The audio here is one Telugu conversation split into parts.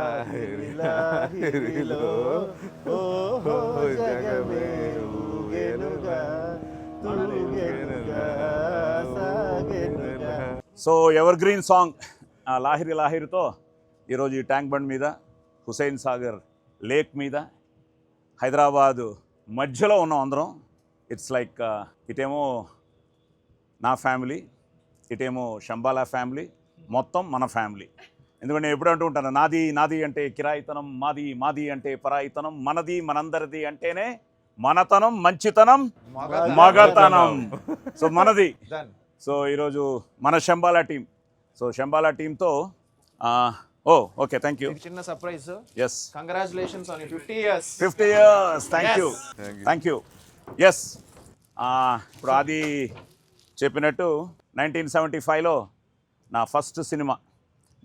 లాహిరి లాహిరిలో ఓహో జగమే ఊగెనుగా తూగెనుగా సాగెనుగా. సో ఎవర్ గ్రీన్ సాంగ్ లాహిరి లాహిరితో ఈరోజు ఈ ట్యాంక్ బండ్ మీద హుసేన్ సాగర్ లేక్ మీద హైదరాబాదు మధ్యలో ఉన్నాం అందరం. ఇట్స్ లైక్ ఇటేమో నా ఫ్యామిలీ, ఇటేమో శంబాలా ఫ్యామిలీ, మొత్తం మన ఫ్యామిలీ. ఎందుకంటే నేను ఎప్పుడు అంటూ ఉంటాను, నాది నాది అంటే కిరాయితనం, మాది మాది అంటే పరాయితనం, మనది మనందరిది అంటేనే మనతనం, మంచితనం, మగతనం. సో మనది. సో ఈరోజు మన శంబాలా టీం. సో శంబాలా టీంతో ఓకే, థ్యాంక్ యూ. చిన్న surprise. Yes, congratulations on 50 years. 50 years. Thank you. Yes, ఇప్పుడు అది చెప్పినట్టు 1975లో నా ఫస్ట్ సినిమా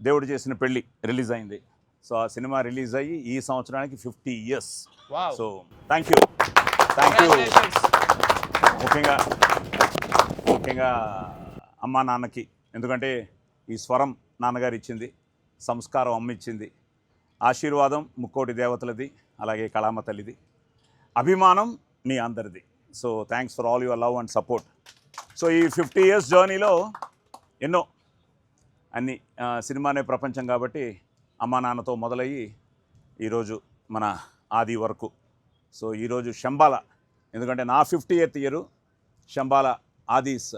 దేవుడు చేసిన పెళ్ళి రిలీజ్ అయింది. సో ఆ సినిమా రిలీజ్ అయ్యి ఈ సంవత్సరానికి 50 years. So thank you. ముఖ్యంగా అమ్మా నాన్నకి, ఎందుకంటే ఈ స్వరం నాన్నగారు ఇచ్చింది, సంస్కారం అమ్మ ఇచ్చింది, ఆశీర్వాదం ముక్కోటి దేవతలది, అలాగే కళామ తల్లిది, అభిమానం నీ అందరిది. So thanks for all your love and support. So ఈ 50 years జర్నీలో ఎన్నో అన్ని సినిమానే ప్రపంచం కాబట్టి అమ్మా నాన్నతో మొదలయ్యి ఈరోజు మన ఆది వరకు. సో ఈరోజు శంబాలా, ఎందుకంటే నా 50th year, Shambhala Aadi's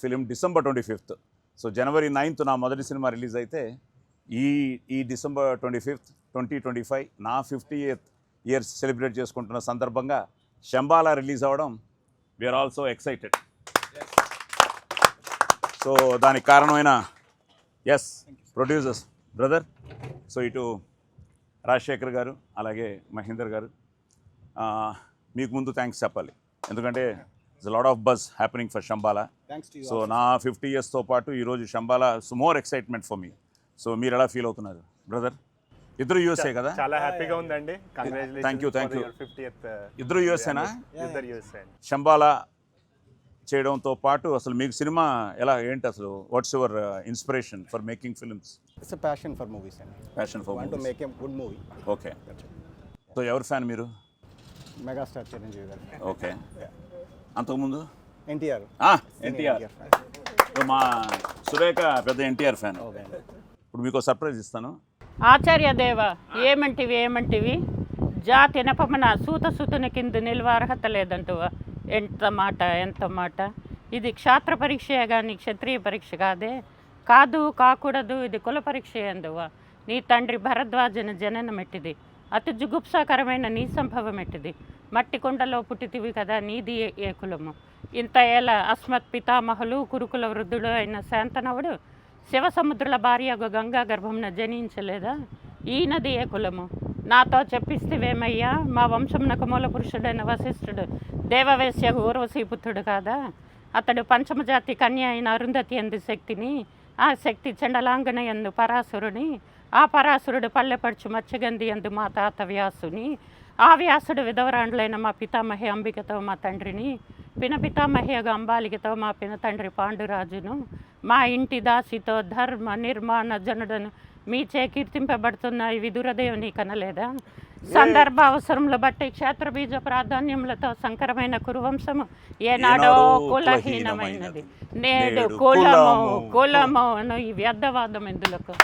film December 25th. So January 9th నా మొదటి సినిమా రిలీజ్ అయితే ఈ December 25th 2025 నా 50th years సెలబ్రేట్ చేసుకుంటున్న సందర్భంగా శంబాలా రిలీజ్ అవ్వడం వీఆర్ ఆల్సో ఎక్సైటెడ్. సో దానికి కారణమైన ఎస్ ప్రొడ్యూసర్స్ బ్రదర్. సో ఇటు రాజశేఖర్ గారు అలాగే మహేందర్ గారు, మీకు ముందు థ్యాంక్స్ చెప్పాలి, ఎందుకంటే it's lot of buzz happening for Shambhala. So నా 50 yearsతో పాటు ఈరోజు Shambhala more excitement for me. So మీరు ఎలా ఫీల్ అవుతున్నారు బ్రదర్? ఇద్దరు యూఎస్ఏ కదా? చాలా హ్యాపీగా ఉందండి. Thank you. 50th. ఇద్దరు యూఎస్ఏనా? ఇద్దరు యూఎస్ఏ. శంబాలా చేయడంతో పాటు అసలు మీకు సినిమా ఎలా, ఏంటి అసలు? What's your inspiration for making films? It's a passion for movies. Passion for Want to make a good movie. Okay. So ఎవరి ఫ్యాన్ మీరు? Megastar Chiranjeevi garu. ఓకే. అంతకుముందు NTR. ఎన్టీఆర్. మా సురేఖ పెద్ద ఎన్టీఆర్ ఫ్యాన్. ఇప్పుడు మీకు సర్ప్రైజ్ ఇస్తాను. ఆచార్య దేవ ఏమంటివి జాతి నెపమన సూతసుతుని కింద నిల్వార్హత లేదంటువా. ఎంత మాట. ఇది క్షాత్ర పరీక్షయే కానీ క్షత్రియ పరీక్ష కాకూడదు. ఇది కుల పరీక్ష ఎందువా. నీ తండ్రి భరద్వాజన జననం ఎట్టిది, అతి జుగుప్సాకరమైన నీ సంభవం ఎట్టిది. మట్టి కొండలో పుట్టితివి కదా, నీది ఏ కులము. ఇంత ఏళ్ళ అస్మత్ పితామహులు కురుకుల వృద్ధుడు అయిన శాంతనవుడు శివసముద్రుల భార్య గంగా గర్భంన జనించలేదా. ఈయనది ఏ కులము. నాతో చెప్పిస్తేవేమయ్యా, మా వంశంనకు మూల పురుషుడైన వశిష్ఠుడు దేవవేశ్య ఊర్వశీపుత్రుడు కాదా. అతడు పంచమజాతి కన్య అయిన అరుంధతి ఎందు శక్తిని, ఆ శక్తి చండలాంగన ఎందు పరాశురుని, ఆ పరాశురుడు పల్లెపడుచు మత్స్యగంధి ఎందు మా తాత వ్యాసుని, ఆ వ్యాసుడు విధవరాండ్లైన మా పితామహి అంబికతో మా తండ్రిని, పినపితామహ్యగా అంబాలికతో మా పిన తండ్రి పాండురాజును, మా ఇంటి దాసితో ధర్మ నిర్మాణ జనుడను మీచే కీర్తింపబడుతున్న ఈ విదురదేవుని కనలేదా. సందర్భ అవసరములు బట్టి క్షేత్రబీజ ప్రాధాన్యములతో సంకరమైన కురువంశము ఏనాడో కులహీనమైనది. నేడు కులము అను ఈ వ్యర్థవాదం ఎందులకు.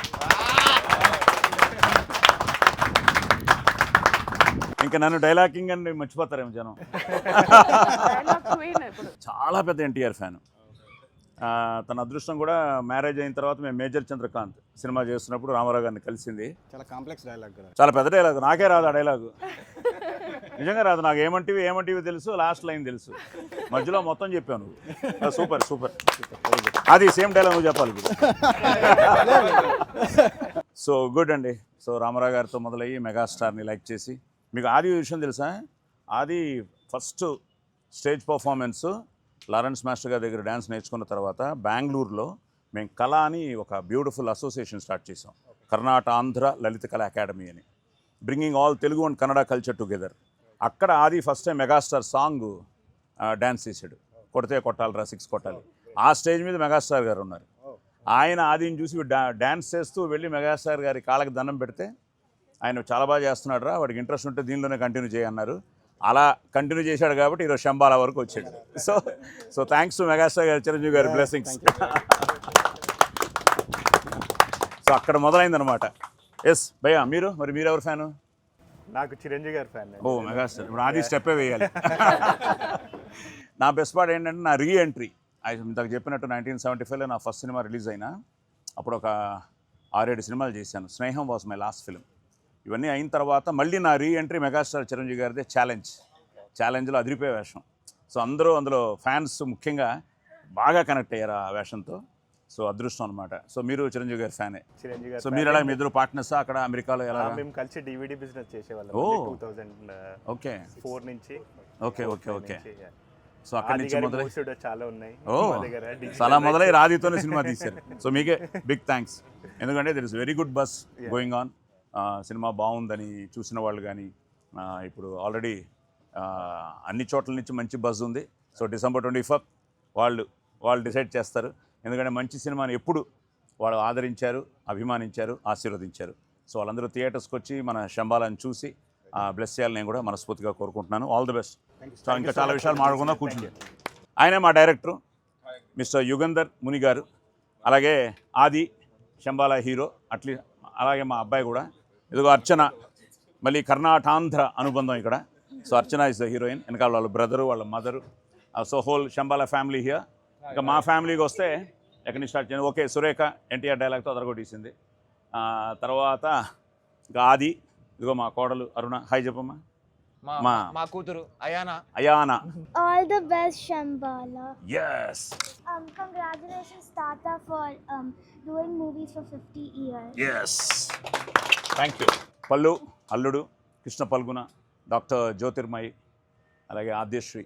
ఇంకా నన్ను డైలాగింగ్ అని మర్చిపోతారేమో జనం. చాలా పెద్ద ఎన్టీఆర్ ఫ్యాన్. తన అదృష్టం కూడా మ్యారేజ్ అయిన తర్వాత మేము మేజర్ చంద్రకాంత్ సినిమా చేస్తున్నప్పుడు రామారావు గారిని కలిసింది. చాలా కాంప్లెక్స్ డైలాగ్ కదా, చాలా పెద్ద డైలాగ్. నాకే రాదు ఆ డైలాగు, నిజంగా రాదు నాకు. ఏమంటివి తెలుసు, లాస్ట్ లైన్ తెలుసు, మధ్యలో మొత్తం చెప్పాను. సూపర్. అది సేమ్ డైలాగ్ నువ్వు చెప్పాలి. సో గుడ్ అండి. సో రామారావు గారితో మొదలయ్యి మెగాస్టార్ని లైక్ చేసి, మీకు ఆది విషయం తెలుసా? ఆది first stage performance Lawrence master గారి దగ్గర డ్యాన్స్ నేర్చుకున్న తర్వాత బెంగళూరులో మేము కళ అని ఒక బ్యూటిఫుల్ అసోసియేషన్ స్టార్ట్ చేసాం, కర్ణాటక ఆంధ్ర లలిత కళ అకాడమీ అని, bringing all Telugu and Kannada culture together. అక్కడ ఆది first time megastar song dance చేశాడు, కొడితే కొట్టాలిరా 6 కొట్టాలి. ఆ స్టేజ్ మీద మెగాస్టార్ గారు ఉన్నారు. ఆయన ఆదిని చూసి డ్యాన్స్ చేస్తూ వెళ్ళి మెగాస్టార్ గారి కాళ్ళకి దండం పెడితే ఆయన చాలా బాగా చేస్తున్నాడు రా, వాడికి ఇంట్రెస్ట్ ఉంటే దీనిలోనే కంటిన్యూ చేయన్నారు. అలా కంటిన్యూ చేశాడు కాబట్టి ఈరోజు శంబాలా వరకు వచ్చాడు. సో థ్యాంక్స్ టు మెగాస్టార్ గారు, చిరంజీవి గారి బ్లెస్సింగ్స్. సో అక్కడ మొదలైందనమాట. ఎస్ భయ్యా, మీరు ఎవరు ఫ్యాను? నాకు చిరంజీవి గారి ఫ్యాన్. ఓ మెగాస్టార్, ఇప్పుడు ఆది స్టెప్పే వేయాలి. నా బెస్ట్ పార్ట్ ఏంటంటే నా రీఎంట్రీ. ఇంతకు చెప్పినట్టు 1975లో నా ఫస్ట్ సినిమా రిలీజ్ అయినా, అప్పుడు ఒక 6-7 సినిమాలు చేశాను. స్నేహం వాజ్ మై లాస్ట్ ఫిల్మ్. ఇవన్నీ అయిన తర్వాత మళ్ళీ నా రీఎంట్రీ మెగాస్టార్ చిరంజీవి గారిదే ఛాలెంజ్లో అదిరిపోయే వేషం. సో అందులో ఫ్యాన్స్ ముఖ్యంగా బాగా కనెక్ట్ అయ్యారు ఆ వేషంతో. సో అదృష్టం అనమాట. సో మీరు చిరంజీవి గారి ఫ్యానే. చిరంజీవి గారు. సో మీరు ఎలా, మీ ఇద్దరు పార్ట్నర్స్ అక్కడ అమెరికాలో ఎలా? మేము కలిసి DVD బిజినెస్ చేసేవాళ్ళం. ఓ 2004 నుంచి. ఓకే. సో అక్కడి నుంచి మొదలై చాలా ఉన్నాయి. చాలా మొదలై రాధితోనే సినిమా తీశారు. సో మీకే బిగ్ థ్యాంక్స్. ఎందుకంటే there is very good buzz going on. సినిమా బాగుందని చూసిన వాళ్ళు కానీ, ఇప్పుడు ఆల్రెడీ అన్ని చోట్ల నుంచి మంచి బజ్ ఉంది. సో December 24 వాళ్ళు డిసైడ్ చేస్తారు. ఎందుకంటే మంచి సినిమాని ఎప్పుడు వాళ్ళు ఆదరించారు, అభిమానించారు, ఆశీర్వదించారు. సో వాళ్ళందరూ థియేటర్స్కి వచ్చి మన శంబాలాని చూసి బ్లెస్ చేయాలని నేను కూడా మనస్ఫూర్తిగా కోరుకుంటున్నాను. All the best. సో ఇంకా చాలా విషయాలు మాట్లాడుకుందాం, కూర్చుంది. ఆయనే మా డైరెక్టరు మిస్టర్ యుగంధర్ ముని గారు, అలాగే ఆది శంబాలా హీరో, అలాగే మా అబ్బాయి కూడా. ఇదిగో అర్చన, మళ్ళీ కర్ణాటాంధ్ర అనుబంధం ఇక్కడ. So Archana is the heroine, వెనకాల వాళ్ళ బ్రదరు, వాళ్ళ mother. So whole Shambhala family here. ఇంకా మా ఫ్యామిలీకి వస్తే ఎక్కడి నుంచి స్టార్ట్ చేయండి. ఓకే, సురేఖ ఎన్టీఆర్ డైలాగ్తో అదరగొట్టేసింది. తర్వాత ఇంకా ఆది, ఇదిగో మా కోడలు అరుణ. హాయ్ చెప్పమ్మా. మా కూతురు అయానా. All the best, Shambhala. Yes. Congratulations, Tata, for doing movies for 50 years. Yes. Thank you. పల్లు, అల్లుడు, కృష్ణ పల్గున, డాక్టర్ జ్యోతిర్మయి, అలాగే ఆద్యశ్రీ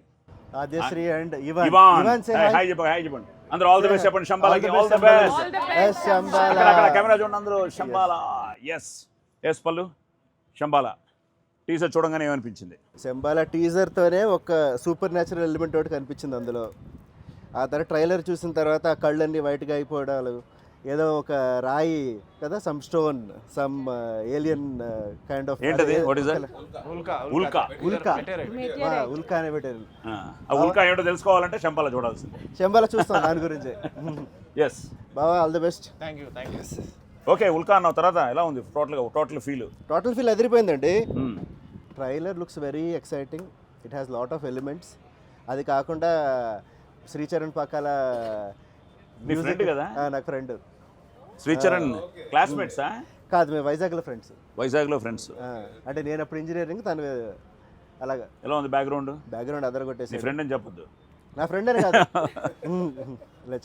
అండ్ ఇవాన్. హాయ్ చెప్పండి అందరూ. ఆల్ ది బెస్ట్ చెప్పండి శంబాలాకి. All the best. అక్కడ కెమెరా చూడండి అందరూ. శంబాలా. ఎస్ పల్లు, శంబాలా టీజర్ చూడంగానే ఏమనిపించింది? శంబాలా టీజర్తోనే ఒక సూపర్ న్యాచురల్ ఎలిమెంట్ ఒకటి కనిపించింది అందులో. ఆ తర్వాత ట్రైలర్ చూసిన తర్వాత ఆ కళ్ళన్నీ వైట్గా అయిపోవడాలు, ఏదో ఒక రాయి కదా, some stone, some alien kind of. ఏంటది? What is that? ఉల్కా అనే పెట్టారు. ఆ ఉల్కా ఏంటో తెలుసుకోవాలంటే శంబాలా చూడాల్సిందే. శంబాలా చూస్తాం దాని గురించి. ఎస్ బాబా, all the best. Thank you. Okay, ఉల్కా అన్న తర్వాత ఎలా ఉంది టోటల్ ఫీల్? అదిరిపోయిందండి. Trailer looks very exciting. It has lot of elements. అది కాకుండా శ్రీచరణ్ పక్కల మీ ఫ్రెండ్ కదా? నాకు ఫ్రెండ్. శ్రీచరణ్ క్లాస్మేట్సా? కాదు, మేము వైజాగ్లో ఫ్రెండ్స్. అంటే నేను అప్పుడు ఇంజనీరింగ్, తను అలాగా. ఎలా ఉంది బ్యాక్గ్రౌండ్ అదరగొట్టేసి? ఫ్రెండ్ అని చెప్పొద్దు. నా ఫ్రెండ్ అని కాదు.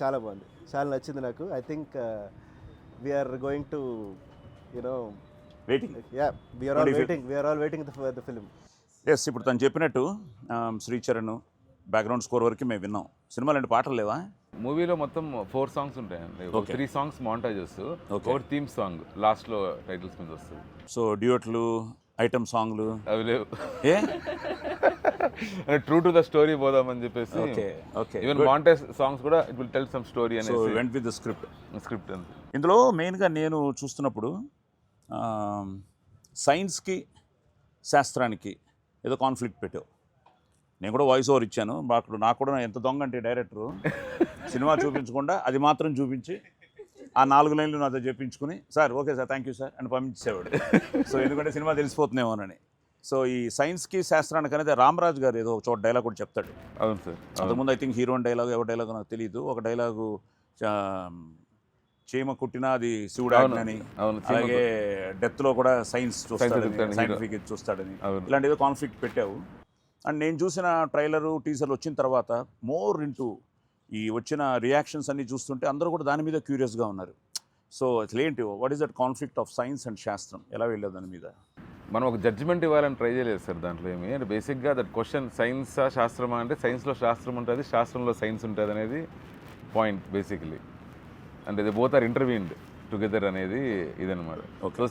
చాలా బాగుంది, చాలా నచ్చింది నాకు. I think we are going to, వెయిటింగ్. Yeah, we are all waiting for the film. Yes, ఇప్పుడు తను చెప్పినట్టు శ్రీచరణ్ బ్యాక్గ్రౌండ్ స్కోర్ వరకు మేము విన్నాం. సినిమాలు అంటే పాటలు లేవా? మూవీలో మొత్తం 4 సాంగ్స్ ఉంటాయండి. 3 సాంగ్స్ మాంటాజెస్, ఒక థీమ్ సాంగ్ లాస్ట్లో టైటిల్స్ మీద వస్తుంది. సో డ్యూయట్లు, ఐటమ్ సాంగ్లు అవి లేవు. A true to the story పోదామని చెప్పేసి. ఈవెన్ మాంటేజ్ సాంగ్స్ కూడా it will tell some story అని. So went with the script అంతే. ఇందులో మెయిన్గా నేను చూస్తున్నప్పుడు సైన్స్కి శాస్త్రానికి ఏదో కాన్ఫ్లిక్ట్ పెట్టావు. నేను కూడా వాయిస్ ఓవర్ ఇచ్చాను. నాకు కూడా ఎంత దొంగ అంటే డైరెక్టరు సినిమా చూపించకుండా అది మాత్రం చూపించి ఆ 4 లైన్లు నాతో చెప్పించుకుని, sir okay sir, thank you sir అని పంపించేవాడు. సో ఎందుకంటే సినిమా తెలిసిపోతున్నామోనని. సో ఈ సైన్స్కి శాస్త్రానికి అనేది రామరాజు గారు ఏదో ఒక చోట డైలాగ్ కూడా చెప్తాడు. అవును సార్. అంతకుముందు ఐ థింక్ హీరోయిన్ డైలాగ్, ఎవరి డైలాగ్ నాకు తెలియదు. ఒక డైలాగు చీమ కుట్టినా అది శివుడు ఆజ్ఞని, అలాగే డెత్లో కూడా సైన్స్ చూస్తాడని, సైంటిఫిక్ చూస్తాడని, ఇలాంటి ఏదో కాన్ఫ్లిక్ట్ పెట్టావు. అండ్ నేను చూసిన ట్రైలరు, టీజర్లు వచ్చిన తర్వాత మోర్ ఇంటూ ఈ వచ్చిన రియాక్షన్స్ అన్నీ చూస్తుంటే అందరూ కూడా దాని మీద క్యూరియస్గా ఉన్నారు. సో అసలు ఏంటి, what is that conflict of science and శాస్త్రం, ఎలా వెళ్ళేది దాని మీద? మనం ఒక జడ్జిమెంట్ ఇవ్వాలని ట్రై చేయలేదు సార్ దాంట్లో ఏమి. అంటే బేసిక్గా దట్ క్వశ్చన్, సైన్సా శాస్త్రమా అంటే సైన్స్లో శాస్త్రం ఉంటుంది, శాస్త్రంలో సైన్స్ ఉంటుంది అనేది పాయింట్ బేసిక్లీ. అంటే ది బోత్ ఆర్ ఇంటర్వ్యూన్డ్ టుగెదర్ అనేది ఇదనమాట.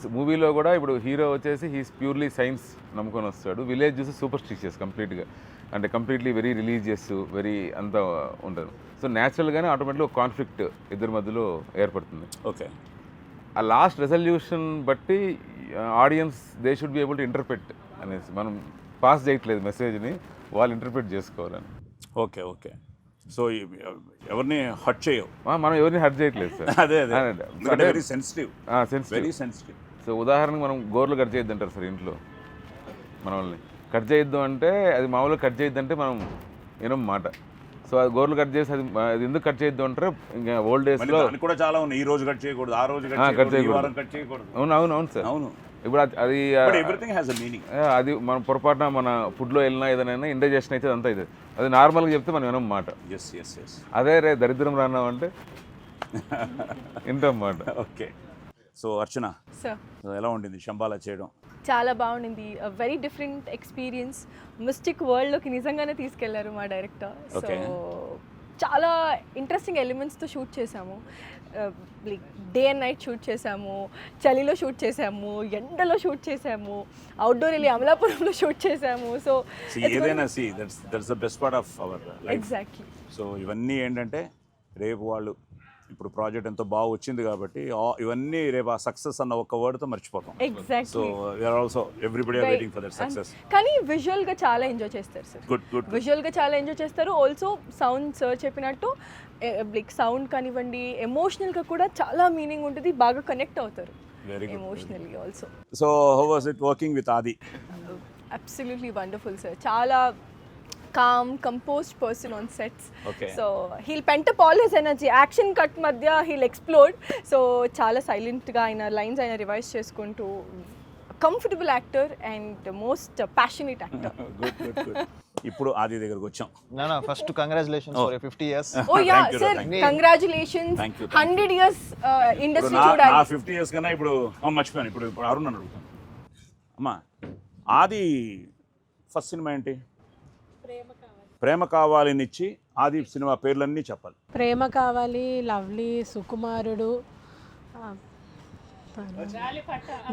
సో మూవీలో కూడా ఇప్పుడు హీరో వచ్చేసి హీస్ ప్యూర్లీ సైన్స్ నమ్ముకొని వస్తాడు, విలేజ్ చూసి సూపర్ స్టిషియస్ కంప్లీట్గా, అంటే కంప్లీట్లీ వెరీ రిలీజియస్, వెరీ అంతా ఉంటుంది. సో న్యాచురల్గానే ఆటోమేటిక్గా ఒక కాన్ఫ్లిక్ట్ ఇద్దరి మధ్యలో ఏర్పడుతుంది. ఓకే, ఆ లాస్ట్ రెజల్యూషన్ బట్టి audience they should be able to interpret అనేసి, మనం పాస్ చేయట్లేదు మెసేజ్ని, వాళ్ళు ఇంటర్ప్రెట్ చేసుకోవాలని. Okay okay. సో ఎవరిని హర్ట్ చేయవు, మనం ఎవరిని హర్ట్ చేయట్లేదు సార్. అదే very sensitive, very sensitive. So ఉదాహరణకు మనం గోర్లు కట్ చేయొద్దు అంటారు సార్ ఇంట్లో మన వాళ్ళని. కట్ చేయొద్దు అంటే అది మామూలుగా కట్ చేయొద్దు అంటే మనం వినం మాట. సో అది గోర్లు కట్ చేసి అది ఎందుకు కట్ చేయొద్దు అంటారు, ఇంకా ఓల్డ్ డేస్లో కూడా చాలా ఉన్నాయి. ఈ రోజు కట్ చేయకూడదు, ఆ రోజు కట్ చేయకూడదు. కట్ చేయకూడదు. అవును సార్. అవును. ఇప్పుడు అది ఎవ్రీథింగ్ హ్యాస్ ఎ మీనింగ్. అది మనం పొరపాటున మన ఫుడ్లో వెళ్ళినా ఏదైనా ఇండైజెషన్ అయితే అంతా ఇది, అది నార్మల్గా చెప్తే మనం వినం మాట. అదే రే దరిద్రం రాన్నామంటే వింటాం మాట. ఓకే. సో అర్చన సార్, ఎలా ఉండింది శంబాలా చేయడం? చాలా బాగుండింది. Very different experience. మిస్టిక్ వరల్డ్లోకి నిజంగానే తీసుకెళ్లారు మా డైరెక్టర్. సో చాలా ఇంట్రెస్టింగ్ ఎలిమెంట్స్తో షూట్ చేసాము. Like day and night shoot చేసాము, చలిలో షూట్ చేసాము, ఎండలో షూట్ చేసాము, అవుట్డోర్ వెళ్ళి అమలాపురంలో షూట్ చేసాము. సో ఏదైనా that's the best part of our life. Exactly. So ఇవన్నీ ఏంటంటే రేపు వాళ్ళు ఇప్పుడు ప్రాజెక్ట్ ఎంతో బాగా వచ్చింది కాబట్టి ఇవన్నీ రేపు ఆ సక్సెస్ అన్న ఒక్క వర్డ్తో మర్చిపోతాం. Exactly. So we are also everybody are waiting for that success. కానీ విజువల్గా చాలా ఎంజాయ్ చేస్తారు సార్. గుడ్. విజువల్గా చాలా ఎంజాయ్ చేస్తారు. ఆల్సో సౌండ్ సార్ చెప్పినట్టు లైక్ సౌండ్ కానివ్వండి, ఎమోషనల్గా కూడా చాలా మీనింగ్ ఉంటుంది, బాగా కనెక్ట్ అవుతారు emotionally also. So how was it working with Aadi? Absolutely wonderful sir. చాలా calm, composed person on sets. Okay. So he'll pent up all his energy. Action cut madhya he'll explode. So chala silent ga aina lines aina revise cheskuntu comfortable actor and most passionate actor. Good. ఇప్పుడు ఆది దగ్గరికి వచ్చాం. No, first congratulations for your 50 years. Oh yeah, sir, congratulations. 100 years industry చూడాలి. నా 50 years కన్నా ఇప్పుడు మర్చిపోయాను. ఇప్పుడు అరుణ్ అని అడుగుతాను. అమ్మా, ఆది ఫస్ట్ సినిమా ఏంటి? ప్రేమ కావాలనిచ్చి ఆది సినిమా పేర్లన్నీ చెప్పాలి. ప్రేమ కావాలి, లవ్లీ, సుకుమారుడు,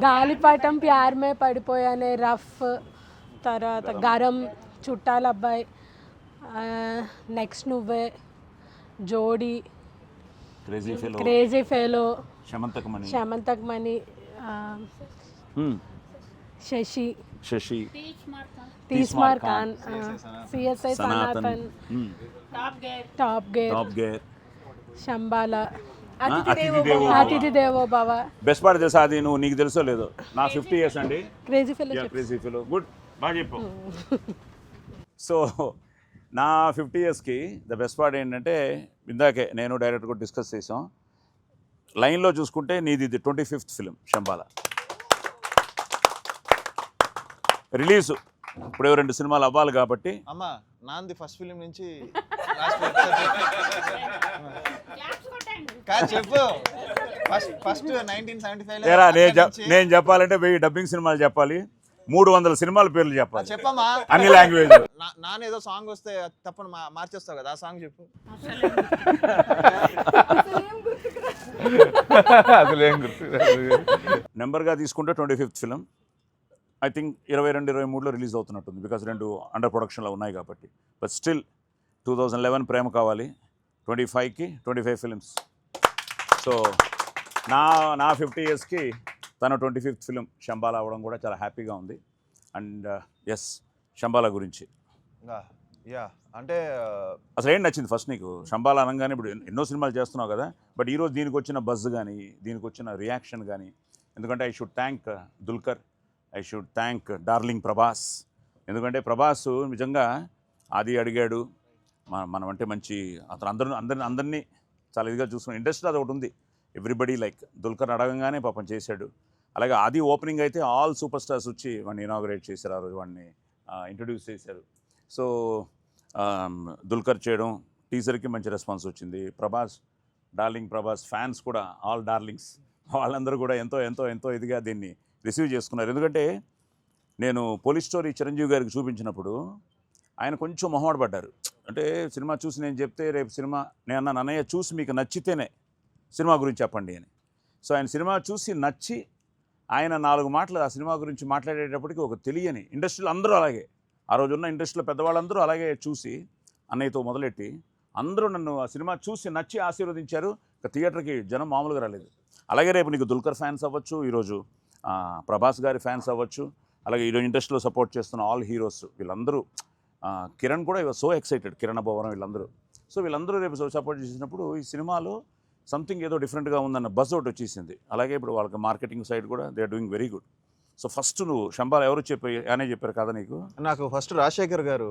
గాలిపటం, ప్యార్ మే పడిపోయానే, రఫ్, తర్వాత గరం, చుట్టాల అబ్బాయి, next Nuvve, Jodi, crazy fellow, Shamantak Mani, Sasi, Teesmar Khan, CSI Sanatan, top gear, Shambhala, Atithi Devo భవ. బెస్ట్ పార్ట్ తెలుసా అది? నీకు తెలుసో లేదో, నా 50 years అండి. Crazy fellow. గుడ్, బాగా చెప్పు. సో నా 50 yearsకి ద బెస్ట్ పార్ట్ ఏంటంటే, ఇందాకే నేను డైరెక్టర్ కూడా డిస్కస్ చేసాం, లైన్లో చూసుకుంటే నీది 25th ఫిలిం శంబాలా. రిలీజు ఇప్పుడు 2 సినిమాలు అవ్వాలి కాబట్టి. అమ్మా, నాంది ఫస్ట్ ఫిలిం నుంచి చెప్పు. ఫస్ట్ 1975 నేను చెప్పాలంటే 1000 డబ్బింగ్ సినిమాలు చెప్పాలి, 300 సినిమాల పేర్లు చెప్పాలి. చెప్పమ్మా, అన్ని లాంగ్వేజ్. నానేదో సాంగ్ వస్తే తప్పని మార్చేస్తావు కదా, ఆ సాంగ్ చెప్పు. అసలేం గుర్తు. నెంబర్గా తీసుకుంటే 25th ఫిలిం ఐ థింక్ 22-23లో రిలీజ్ అవుతున్నట్టుంది, బికాస్ 2 అండర్ ప్రొడక్షన్లో ఉన్నాయి కాబట్టి. బట్ స్టిల్ 2011 ప్రేమ కావాలి, 25కి 25 ఫిలిమ్స్. సో నా 50 yearsకి తన 25th ఫిలిం శంబాలా అవ్వడం కూడా చాలా హ్యాపీగా ఉంది. అండ్ ఎస్, శంబాలా గురించి అంటే అసలు ఏం నచ్చింది ఫస్ట్ నీకు శంబాలా అనగానే? ఇప్పుడు ఎన్నో సినిమాలు చేస్తున్నావు కదా, బట్ ఈరోజు దీనికి వచ్చిన బజ్ కానీ, దీనికి వచ్చిన రియాక్షన్ కానీ, ఎందుకంటే I should thank Dulquer, I should thank darling Prabhas. ఎందుకంటే ప్రభాస్ నిజంగా ఆది అడిగాడు, మనం అంటే మంచి అతను అందరినీ చాలా ఇదిగా చూసుకున్నాం. ఇండస్ట్రీ అది ఒకటి ఉంది, ఎవ్రీబడి లైక్ దుల్కర్ అడగంగానే పాపం చేశాడు. అలాగే ఆది ఓపెనింగ్ అయితే ఆల్ సూపర్ స్టార్స్ వచ్చి వాడిని ఇనాగ్రేట్ చేశారు, ఆ రోజు వాడిని ఇంట్రడ్యూస్ చేశారు. సో దుల్కర్ చేయడం, టీజర్కి మంచి రెస్పాన్స్ వచ్చింది. ప్రభాస్, డార్లింగ్ ప్రభాస్ ఫ్యాన్స్ కూడా, ఆల్ డార్లింగ్స్ వాళ్ళందరూ కూడా ఎంతో ఎంతో ఎంతో ఇదిగా దీన్ని రిసీవ్ చేసుకున్నారు. ఎందుకంటే నేను పోలీస్ స్టోరీ చిరంజీవి గారికి చూపించినప్పుడు ఆయన కొంచెం మొహమాట పడ్డారు. అంటే సినిమా చూసి నేను చెప్తే రేపు సినిమా నేను అన్న అన్నయ్య చూసి మీకు నచ్చితేనే సినిమా గురించి చెప్పండి అని. సో ఆయన సినిమా చూసి నచ్చి ఆయన 4 మాటలు ఆ సినిమా గురించి మాట్లాడేటప్పటికి ఒక తెలియని, ఇండస్ట్రీలో అందరూ అలాగే, ఆ రోజున్న ఇండస్ట్రీలో పెద్దవాళ్ళందరూ అలాగే చూసి అన్నయ్యతో మొదలెట్టి అందరూ నన్ను ఆ సినిమా చూసి నచ్చి ఆశీర్వదించారు. థియేటర్కి జనం మామూలుగా రాలేదు. అలాగే రేపు నీకు దుల్కర్ ఫ్యాన్స్ అవ్వచ్చు, ఈరోజు ప్రభాస్ గారి ఫ్యాన్స్ అవ్వచ్చు, అలాగే ఈరోజు ఇండస్ట్రీలో సపోర్ట్ చేస్తున్న ఆల్ హీరోస్ వీళ్ళందరూ, కిరణ్ కూడా సో ఎక్సైటెడ్, కిరణ్ భవనం వీళ్ళందరూ. సో వీళ్ళందరూ రేపు సపోర్ట్ చేసినప్పుడు ఈ సినిమాలో సంథింగ్ ఏదో డిఫరెంట్గా ఉందన్న బజ్ ఒకటి వచ్చేసింది. అలాగే ఇప్పుడు వాళ్ళకి మార్కెటింగ్ సైడ్ కూడా they are doing very good. So first నువ్వు శంబాల ఎవరు అనే చెప్పారు కదా నీకు? నాకు ఫస్ట్ రాజశేఖర్ గారు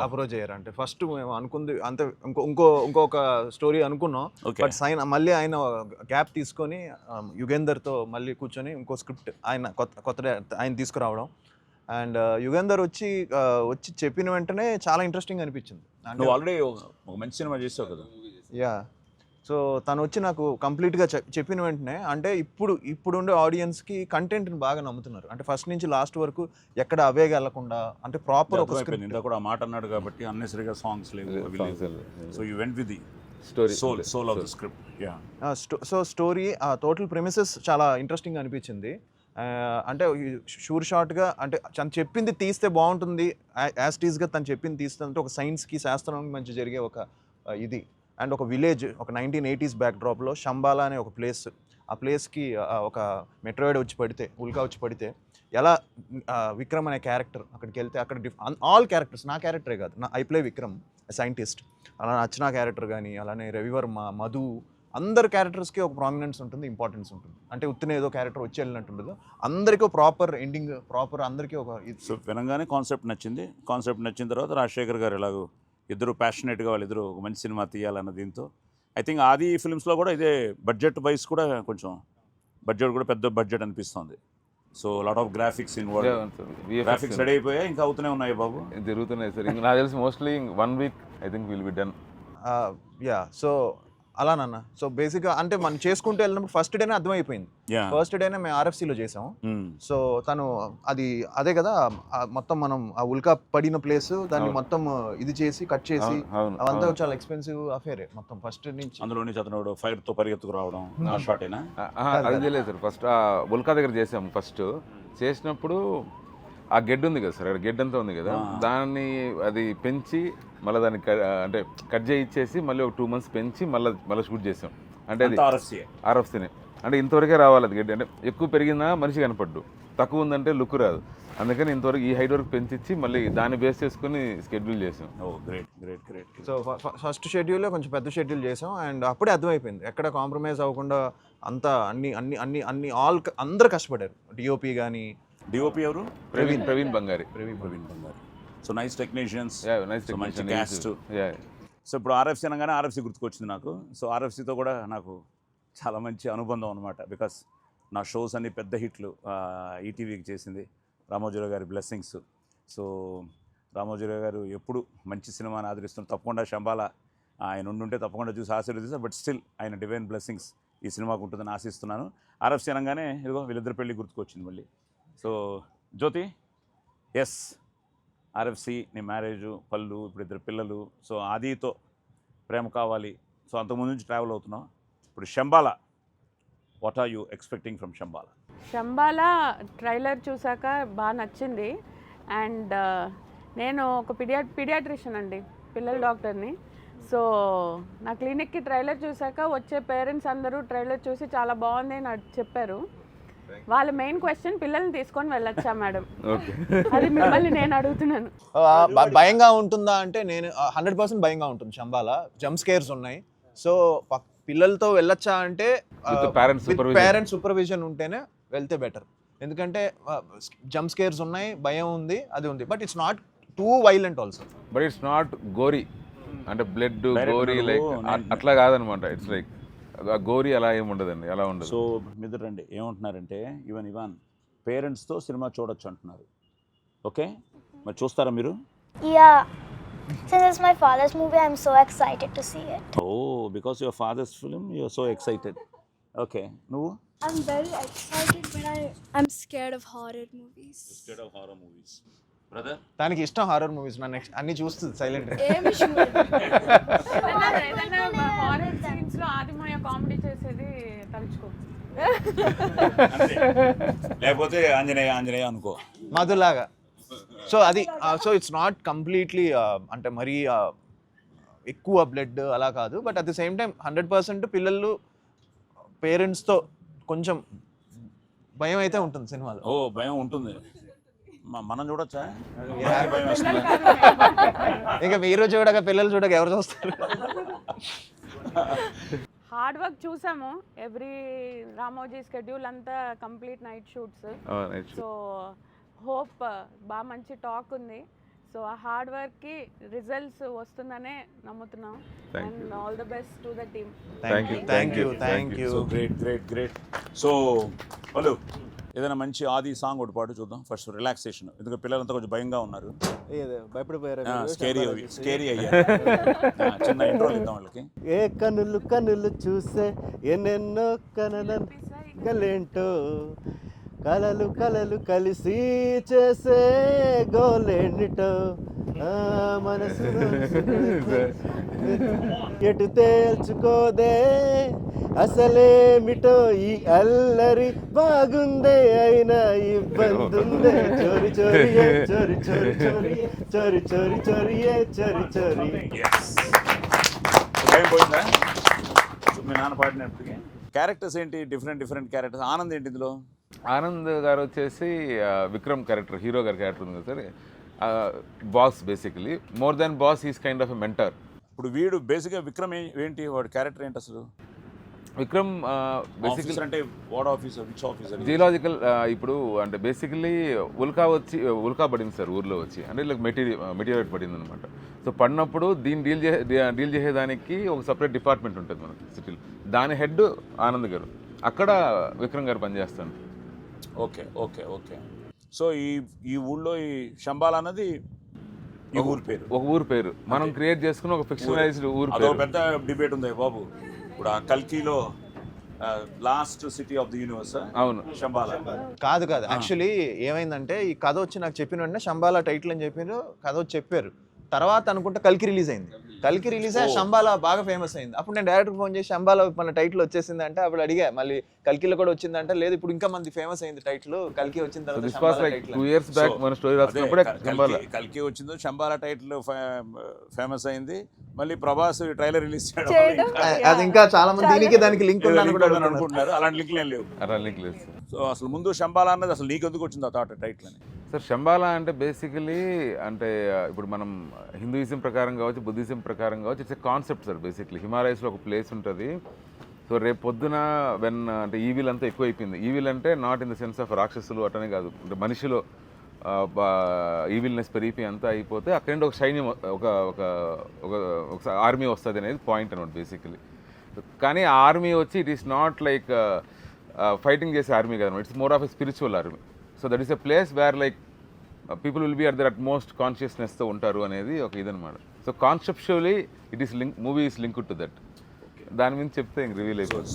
అప్రోచ్ అయ్యారు. అంటే ఫస్ట్ మేము అనుకుంది అంతే, ఇంకొక స్టోరీ అనుకున్నాం. బట్ మళ్ళీ ఆయన గ్యాప్ తీసుకొని యుగేందర్తో మళ్ళీ కూర్చొని ఇంకో స్క్రిప్ట్ కొత్త ఆయన తీసుకురావడం. అండ్ యుగేందర్ వచ్చి చెప్పిన వెంటనే చాలా ఇంట్రెస్టింగ్ అనిపించింది. నువ్వు ఆల్రెడీ ఒక మంచి సినిమా చేసావు కదా? యా. సో తను వచ్చి నాకు కంప్లీట్గా చెప్పిన వెంటనే, అంటే ఇప్పుడుండే ఆడియన్స్కి కంటెంట్ని బాగా నమ్ముతున్నారు. అంటే ఫస్ట్ నుంచి లాస్ట్ వరకు ఎక్కడ అవేగా వెళ్ళకుండా, అంటే ప్రాపర్ ఒక స్క్రిప్ట్. ఇంత కూడా మాట అన్నాడు కాబట్టి అన్నెసరీగా సాంగ్స్ లేవు. So you went with the soul of the script. Yeah. So story total premises చాలా ఇంట్రెస్టింగ్ అనిపించింది. అంటే షూర్ షార్ట్గా, అంటే తను చెప్పింది తీస్తే బాగుంటుంది, యాజ్ టీజ్గా తను చెప్పింది తీస్తే, అంటే ఒక సైన్స్కి శాస్త్రానికి మంచి జరిగే ఒక ఇది. అండ్ ఒక విలేజ్, ఒక 1980s బ్యాక్డ్రాప్లో శంబాలా అనే ఒక ప్లేస్, ఆ ప్లేస్కి ఒక మెట్రాయిడ్ వచ్చి పడితే, ఉల్కా వచ్చి పడితే ఎలా విక్రమ్ అనే క్యారెక్టర్ అక్కడికి వెళ్తే, అక్కడ ఆల్ క్యారెక్టర్స్, నా క్యారెక్టరే కాదు, ఐ ప్లే విక్రమ్ సైంటిస్ట్, అలా అర్చనా క్యారెక్టర్ కానీ, అలానే రవివర్మ, మధు, అందరు క్యారెక్టర్స్కి ఒక ప్రామినెన్స్ ఉంటుంది, ఇంపార్టెన్స్ ఉంటుంది. అంటే ఉత్తిన ఏదో క్యారెక్టర్ వచ్చి వెళ్ళినట్టు ఉండదు, అందరికీ ప్రాపర్ ఎండింగ్, ప్రాపర్ అందరికీ ఒక. సో వినగానే కాన్సెప్ట్ నచ్చింది. కాన్సెప్ట్ నచ్చిన తర్వాత రాజశేఖర్ గారు ఎలాగో ఇద్దరు ప్యాషనేట్గా వాళ్ళిద్దరు ఒక మంచి సినిమా తీయాలన్న దీంతో, ఐ థింక్ ఆది ఫిల్మ్స్లో కూడా ఇదే బడ్జెట్ వైజ్ కూడా కొంచెం బడ్జెట్ కూడా పెద్ద బడ్జెట్ అనిపిస్తుంది. So lot of graphics graphics ready అయిపోయాయి, ఇంకా అవుతూనే ఉన్నాయి బాబు, జరుగుతున్నాయి సార్. నాకు తెలిసి mostly 1 week I think will be done. Yeah. So అలానన్న. సో బేసిక్గా అంటే మనం చేసుకుంటూ వెళ్ళినప్పుడు ఫస్ట్ డేనే అర్థమైపోయింది. ఫస్ట్ డేనే మేము RFCలో చేసాము. సో తను అదే కదా, మొత్తం మనం ఆ ఉల్కా పడిన ప్లేస్ దాన్ని మొత్తం ఇది చేసి కట్ చేసి, అవంతా చాలా ఎక్స్పెన్సివ్ అఫేరే మొత్తం ఫస్ట్ నుంచి. అందులో నుంచి అతను ఫైర్ తో పరిగెత్తుకు రావడం షార్టేనా? అది లేదు సార్. ఫస్ట్ ఆ ఉల్కా దగ్గర చేసాము. ఫస్ట్ చేసినప్పుడు ఆ గెడ్ ఉంది కదా సార్, అక్కడ గెడ్ అంతా ఉంది కదా, దాన్ని అది పెంచి మళ్ళీ దాన్ని అంటే కట్ చేయించేసి మళ్ళీ ఒక 2 months పెంచి మళ్ళీ షూట్ చేసాం. అంటే అది RFCనే. అంటే ఇంతవరకే రావాలి అది గెడ్. అంటే ఎక్కువ పెరిగినా మనిషి కనపడ్డు, తక్కువ ఉందంటే లుక్ రాదు. అందుకని ఇంతవరకు ఈ హైట్ వరకు పెంచిచ్చి మళ్ళీ దాన్ని బేస్ చేసుకుని షెడ్యూల్ చేసాం. గ్రేట్. సో ఫస్ట్ షెడ్యూల్లో కొంచెం పెద్ద షెడ్యూల్ చేసాం. అండ్ అప్పుడే అర్థమైపోయింది ఎక్కడ కాంప్రమైజ్ అవ్వకుండా అంతా అన్ని అందరూ కష్టపడ్డారు. డిఓపి కానీ. డిఓపి ఎవరు? ప్రవీణ్ బంగారి. సో నైస్ టెక్నీషియన్స్, మంచి క్యాస్ట్. సో ఇప్పుడు RFC అనగానే RFC గుర్తుకొచ్చింది నాకు. సో RFCతో కూడా నాకు చాలా మంచి అనుబంధం అనమాట. బికాస్ నా షోస్ అన్ని పెద్ద హిట్లు ఈటీవీకి చేసింది రామోజీరావు గారి బ్లెస్సింగ్స్. సో రామోజీరావు గారు ఎప్పుడు మంచి సినిమాని ఆదరిస్తున్నారు. తప్పకుండా శంబాల ఆయన ఉండుంటే తప్పకుండా చూసి ఆశీర్వదిస్తారు. బట్ స్టిల్ ఆయన డివైన్ బ్లెస్సింగ్స్ ఈ సినిమాకు ఉంటుందని ఆశిస్తున్నాను. RFC అనగానే ఇదిగో వీళ్ళిద్దరు పెళ్ళి గుర్తుకొచ్చింది మళ్ళీ. సో జ్యోతి, ఎస్ RFC, నీ మ్యారేజు, పళ్ళు, ఇప్పుడు 2 పిల్లలు. సో ఆదితో ప్రేమ కావాలి. సో అంతకుముందు నుంచి ట్రావెల్ అవుతున్నావు. ఇప్పుడు Shambhala, what are you expecting from Shambhala? Shambhala trailer చూసాక బాగా నచ్చింది. అండ్ నేను ఒక పీడియాట్రిషియన్ అండి, పిల్లల డాక్టర్ని. సో నా క్లినిక్కి ట్రైలర్ చూసాక వచ్చే పేరెంట్స్ అందరూ ట్రైలర్ చూసి చాలా బాగుంది అని చెప్పారు. వాళ్ళ మెయిన్ క్వశ్చన్, పిల్లల్ని తీసుకొని వెళ్ళొచ్చా మేడం? అది మిమ్మల్ని నేను అడుగుతున్నాను. భయంగా ఉంటుందా అంటే నేను 100% భయంగా ఉంటుంది. శంబాల జంప్ స్కేర్స్ ఉన్నాయి. సో పిల్లలతో వెళ్ళొచ్చా అంటే పేరెంట్స్ సూపర్విజన్ ఉంటేనే వెళ్తే బెటర్. ఎందుకంటే జంప్ స్కేర్స్ ఉన్నాయి, భయం ఉంది, అది ఉంది. But it's not too violent also. But it's not gory, అంటే బ్లడ్ గోరీ లైక్ అట్లా కాదనమాట. ఇట్స్ లైక్ గోరీ అలా ఏమి ఉండదండి, అలా ఉండదు. సో మీరు రండి ఏమంటున్నారంటే ఇవాన్ పేరెంట్స్తో సినిమా చూడొచ్చు అంటున్నారు. ఓకే, మరి చూస్తారా మీరు? Yeah. Since it's my father's movie, I'm so excited to see it. Oh, because your father's film, you're so excited. Okay, నువ్వు? I'm very excited, but I'm scared of horror movies. Scared of horror movies. Brother? దానికి ఇష్టం హారర్ మూవీస్. నా నెక్స్ట్ అన్ని చూస్తుంది సైలెంట్. హారర్ సీన్స్ లో ఆదిమయ కామెడీ చేసేది తలుచుకో, లేకపోతే ఆంజనేయ అనుకో, మధులాగా. సో అది సో ఇట్స్ నాట్ కంప్లీట్లీ అంటే మరీ ఎక్కువ బ్లడ్ అలా కాదు. But at the same time 100% పిల్లలు పేరెంట్స్తో కొంచెం భయం అయితే ఉంటుంది సినిమాలో. ఓ భయం ఉంటుంది. మనం చూడొచ్చా? భయం వస్తుంది. ఇంకా మీరు చూడక పిల్లలు చూడక ఎవరు చూస్తారు? హార్డ్ వర్క్ చూసాము. ఎవ్రీ రామోజీ స్కెడ్యూల్ అంతా complete night shoots. So hope బాగా మంచి టాక్ ఉంది. సో ఆ హార్డ్ వర్క్కి రిజల్ట్స్ వస్తుందనే నమ్ముతున్నాం. And all the best to the team. Thank you. So great. So వాళ్ళు ఏదైనా మంచి ఆది సాంగ్ ఒకటి పాటు చూద్దాం ఫస్ట్, రిలాక్సేషన్. ఎందుకంటే పిల్లలంతా కొంచెం భయంగా ఉన్నారు, స్కేరీ అయ్యారు. చిన్న ఇంట్రో ఇద్దాం వాళ్ళకి. ఏ కనులు చూసే ఎన్నెన్నో కలలేంటో, కలలు కలిసి చేసే గోలేండిటో, మనసు ఎటు తేల్చుకోదే అసలేమిటో ఈ అల్లరి, బాగుందే అయినా ఇబ్బందుందే, చోరి చోరియే చోరి చోరి చోరియే చోరి చోరి చోరియే చోరి చోరి. భయం పోయిందా? మీ నాన్న పాడినప్పటికీ క్యారెక్టర్స్ ఏంటి? Different characters. ఆనంద్ ఏంటి ఇందులో? ఆనంద్ గారు వచ్చేసి విక్రమ్ క్యారెక్టర్, హీరో గారి క్యారెక్టర్ ఉంది కదా sir, boss. Basically more than boss, is kind of a mentor. ఇప్పుడు వీడు బేసిక్గా విక్రమ్ ఏంటి, వాడు క్యారెక్టర్ ఏంటి అసలు? విక్రమ్ బేసికలీ అంటే what officer, which officer? Geological. ఇప్పుడు అంటే బేసికలీ ఉల్కా పడింది సార్ ఊర్లో వచ్చి, అంటే ఇలా మెటీరియల్ పడింది అనమాట. సో పడినప్పుడు దీన్ని డీల్ చేసేదానికి ఒక సపరేట్ డిపార్ట్మెంట్ ఉంటుంది మనకి సిటీలో. దాని హెడ్ ఆనంద్ గారు, అక్కడ విక్రమ్ గారు పనిచేస్తాను. ఓకే. సో ఈ ఊళ్ళో ఈ శంబాల అన్నది ఒక ఊరు పేరు మనం క్రియేట్ చేసుకున్న ఒక ఫిక్షనలైజ్డ్ ఊరు పేరు. పెద్ద డిబేట్ ఉంది బాబు. ఇప్పుడు ఆ కల్కిలో last city of the universe. అవును, శంబాల కాదు. యాక్చువల్లీ ఏమైందంటే ఈ కథ వచ్చి నాకు చెప్పిన వెంటనే శంబాల టైటిల్ అని చెప్పారు, కథ వచ్చి చెప్పారు. తర్వాత అనుకుంటే కల్కి రిలీజ్ అయింది. కల్కి రిలీజ్ అయ్యి శంబాల బాగా ఫేమస్ అయింది. అప్పుడు నేను డైరెక్టర్ ఫోన్ చేసి శంబాల మన టైటిల్ వచ్చేసింది అంటే, అప్పుడు అడిగా మళ్ళీ కల్కిలో కూడా వచ్చిందంటే, లేదు ఇప్పుడు ఇంకా మంది ఫేమస్ అయింది టైటిల్, కల్కి వచ్చిన తర్వాత. 2 years బ్యాక్ మన స్టోరీ రాసినప్పుడే కల్కి వచ్చిందో శంబాల టైటిల్ ఫేమస్ అయింది. మళ్ళీ ప్రభాస్ ట్రైలర్ రిలీజ్ చేయడం, అది ఇంకా చాలా మంది దీనికి దానికి లింక్ అనుకుంటున్నారు. అలాంటి లింక్ ఏం లేవు. సో అసలు ముందు శంబాల అన్నది అసలు నీకు ఎందుకు వచ్చింది ఆ థాట్ టైటిల్ అని? సార్ శంబాల అంటే బేసికలీ అంటే ఇప్పుడు మనం హిందూయిజం ప్రకారం కావచ్చు, బుద్ధిజం ప్రకారం కావచ్చు, it's a concept sir. Basically హిమాలయస్లో ఒక ప్లేస్ ఉంటుంది. సో రేపు పొద్దున అంటే ఈవిల్ అంతా ఎక్కువైపోయింది. ఈవిల్ అంటే not in the sense of రాక్షసులు అటనే కాదు, అంటే మనిషిలో ఈవిల్నెస్ పెరిగిపోయి అంతా అయిపోతే అక్కడ నుండి ఒక సైన్యం, ఒక ఆర్మీ వస్తుంది అనేది పాయింట్ అనమాట బేసికలీ. కానీ ఆ ఆర్మీ వచ్చి it is not like fighting చేసే ఆర్మీ కదా, it's more of a spiritual army. So that is a place where like people will be at there utmost కాన్షియస్నెస్తో ఉంటారు అనేది ఒక ఇదనమాట. So conceptually it is link, movie is link to that. దాని మీద చెప్తే ఇంక రివీల్ అయిపోతుంది.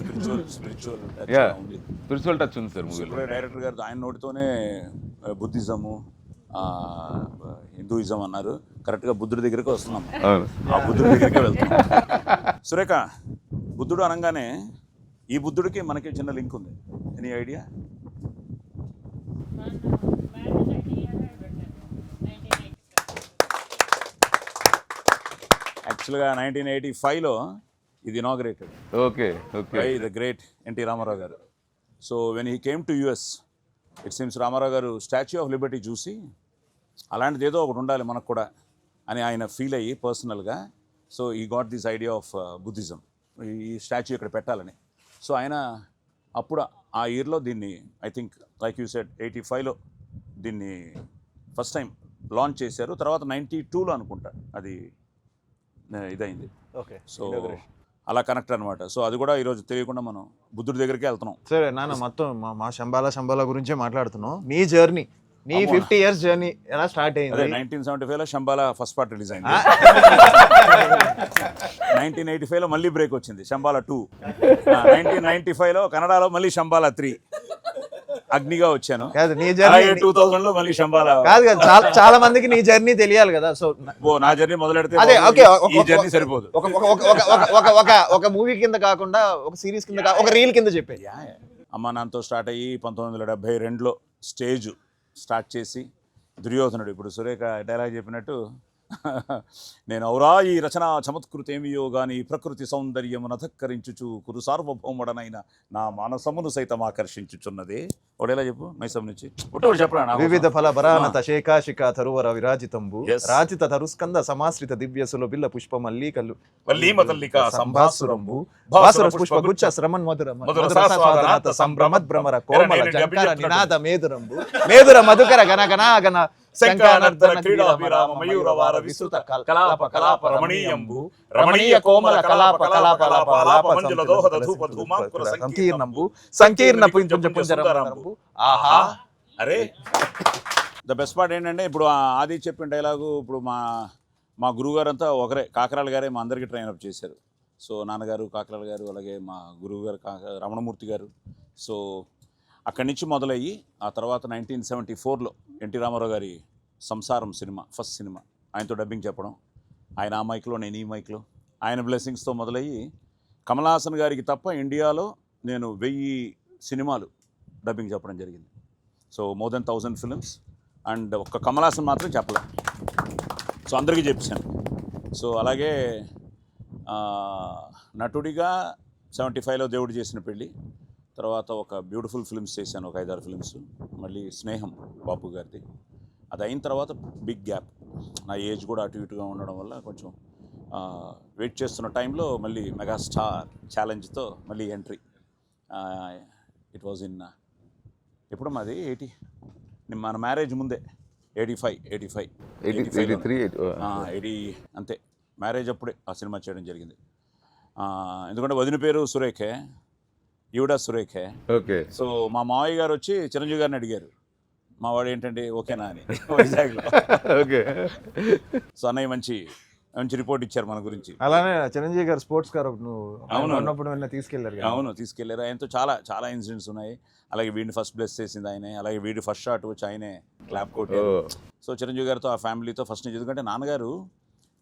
స్పిరిచువల్ టచ్ ఉంది సార్ మూవీలో. డైరెక్టర్ గారు ఆయన నోటితోనే బుద్ధిజము, హిందూయిజం అన్నారు. కరెక్ట్గా బుద్ధుడి దగ్గరికి వస్తున్నాం. ఆ బుద్ధుడి దగ్గరికి వెళ్తున్నాం. సురేఖ, బుద్ధుడు అనగానే ఈ బుద్ధుడికి మనకి చిన్న లింక్ ఉంది. Any idea? యాక్చువల్గా 1985లో ఇది inaugurated by the great NT Rama Rao garu. So when he came to US, it seems Rama Rao garu statue of Liberty చూసి అలాంటిది ఏదో ఒకటి ఉండాలి మనకు కూడా అని ఆయన ఫీల్ అయ్యి పర్సనల్గా, so he got this idea of Buddhism, ఈ స్టాచ్యూ ఇక్కడ పెట్టాలని. సో ఆయన అప్పుడు ఆ ఇయర్లో దీన్ని, I think like you said 85లో దీన్ని ఫస్ట్ టైం లాంచ్ చేశారు. తర్వాత 92లో అనుకుంటా అది ఇదైంది. సో అలా కనెక్ట్ అనమాట. సో అది కూడా ఈరోజు తెలియకుండా మనం బుద్ధుడి దగ్గరికి వెళ్తున్నాం. సరే నాన్న, మొత్తం మా శంబాల గురించే మాట్లాడుతున్నాం. నీ జర్నీ, నీ 50 years జర్నీ ఎలా స్టార్ట్ అయింది? 1975లో శంబాల ఫస్ట్ పార్ట్ రిలీజ్ అయింది. 1985లో మళ్ళీ బ్రేక్ వచ్చింది, శంబాల 2. 1995లో కన్నడలో మళ్ళీ శంబాల 3 అగ్నిగా వచ్చాను. కాదు, నీ జర్నీ 2000లో మళ్ళీ శంబాల. కాదు, చాలా మందికి నీ జర్నీ తెలియాలి కదా. సో నా జర్నీ మొదలెడితే అదే ఓకే, ఈ జర్నీ సరిపోదు. ఒక మూవీ కింద కాకుండా ఒక సిరీస్ కింద, ఒక రీల్ కింద చెప్పే. అమ్మ నాన్నతో స్టార్ట్ అయ్యి 1972లో స్టేజ్ స్టార్ట్ చేసి దుర్యోధనుడు, ఇప్పుడు సురేఖ డైలాగ్ చెప్పినట్టు, నేను ఔరా ఈ రచన చమత్కృతేమియో గాని ప్రకృతి సౌందర్యమునధక్కరించుచు కురు సార్వభౌముడనైన నా మానసమును సైతం ఆకర్షించుచున్నదే ఒకటేలా చెప్పు మైసమ్ నుంచి ఒకటి చెప్పరా వివిధ ఫల భరానత శేఖాశిఖ తరువర విరాజితంబు Yes. రాజిత తరుస్కంద సమాశ్రిత దివ్య సులభిల్ల పుష్ప మల్లికలు వల్లీమతల్లిక సంభాసురంబు భాసుర పుష్ప గుచ్చ శ్రమన్ మధుర మధుర సాస్వాదనాథ సంభ్రమద్ భ్రమర కోమల జంకర నినాద మేదురంబు మేదుర మధుకర గణ గణాగణ శంఖానర్దన క్రీడాభిరామ మయూరవార విస్తృత కలాప కలాప రమణీయంబు రమణీయ కోమల కలాప కలాప కలాప లాప మంజుల దోహద ధూప ధూమాంకుర సంకీర్ణంబు సంకీర్ణ పుంజ పుంజరంబు ఆహా. అరే ద బెస్ట్ పార్ట్ ఏంటంటే ఇప్పుడు ఆది చెప్పిన డైలాగు ఇప్పుడు మా గురువుగారు అంతా ఒకరే, కాకరాల గారే మా అందరికీ ట్రైన్ అప్ చేశారు. సో నాన్నగారు కాకరాల గారు, అలాగే మా గురువు గారు రమణమూర్తి గారు. సో అక్కడి నుంచి మొదలయ్యి ఆ తర్వాత 1974లో ఎన్టీ రామారావు గారి సంసారం సినిమా, ఫస్ట్ సినిమా, ఆయనతో డబ్బింగ్ చెప్పడం, ఆయన ఆ మైక్లో నేను ఈ మైక్లో, ఆయన బ్లెస్సింగ్స్తో మొదలయ్యి కమల్ హాసన్ గారికి తప్ప ఇండియాలో నేను 1000 సినిమాలు డబ్బింగ్ చెప్పడం జరిగింది. So more than 1000 films. And ఒక్క కమల్ హాసన్ మాత్రం చెప్పలే, సో అందరికీ చెప్పాను. సో అలాగే నటుడిగా 75లో దేవుడు చేసిన పెళ్ళి, తర్వాత ఒక బ్యూటిఫుల్ ఫిల్మ్స్ చేశాను, ఒక 5-6 ఫిల్మ్స్. మళ్ళీ స్నేహం బాపు గారిది. అది అయిన తర్వాత బిగ్ గ్యాప్, నా ఏజ్ కూడా అటు ఇటుగా ఉండడం వల్ల కొంచెం వెయిట్ చేస్తున్న టైంలో మళ్ళీ మెగాస్టార్ ఛాలెంజ్తో మళ్ళీ ఎంట్రీ. ఇట్ వాజ్ ఇన్ ఎప్పుడు మాది 80 మన మ్యారేజ్ ముందే 80 అంతే, మ్యారేజ్ అప్పుడే ఆ సినిమా చేయడం జరిగింది. ఎందుకంటే వదిన పేరు సురేఖే, ఈవిడ సురేఖే. ఓకే. సో మా మావయ్య గారు వచ్చి చిరంజీవి గారిని అడిగారు, మా వాడు ఏంటంటే ఓకేనా అని వైజాగ్లో. ఓకే. సో అన్నయ్య మంచి రిపోర్ట్ ఇచ్చారు మన గురించి. అలానే చిరంజీవి గారు స్పోర్ట్స్ కార్ అవును ఉన్నప్పుడు తీసుకెళ్లారు. అవును తీసుకెళ్లారు. ఆయనతో చాలా చాలా ఇన్సిడెంట్స్ ఉన్నాయి. అలాగే వీడిని ఫస్ట్ బ్లెస్ చేసింది ఆయనే, అలాగే వీడి ఫస్ట్ షాట్ వచ్చి ఆయనే క్లాప్ కొట్టారు. సో చిరంజీవి గారితో ఆ ఫ్యామిలీతో ఫస్ట్ నుంచి, ఎందుకంటే నాన్నగారు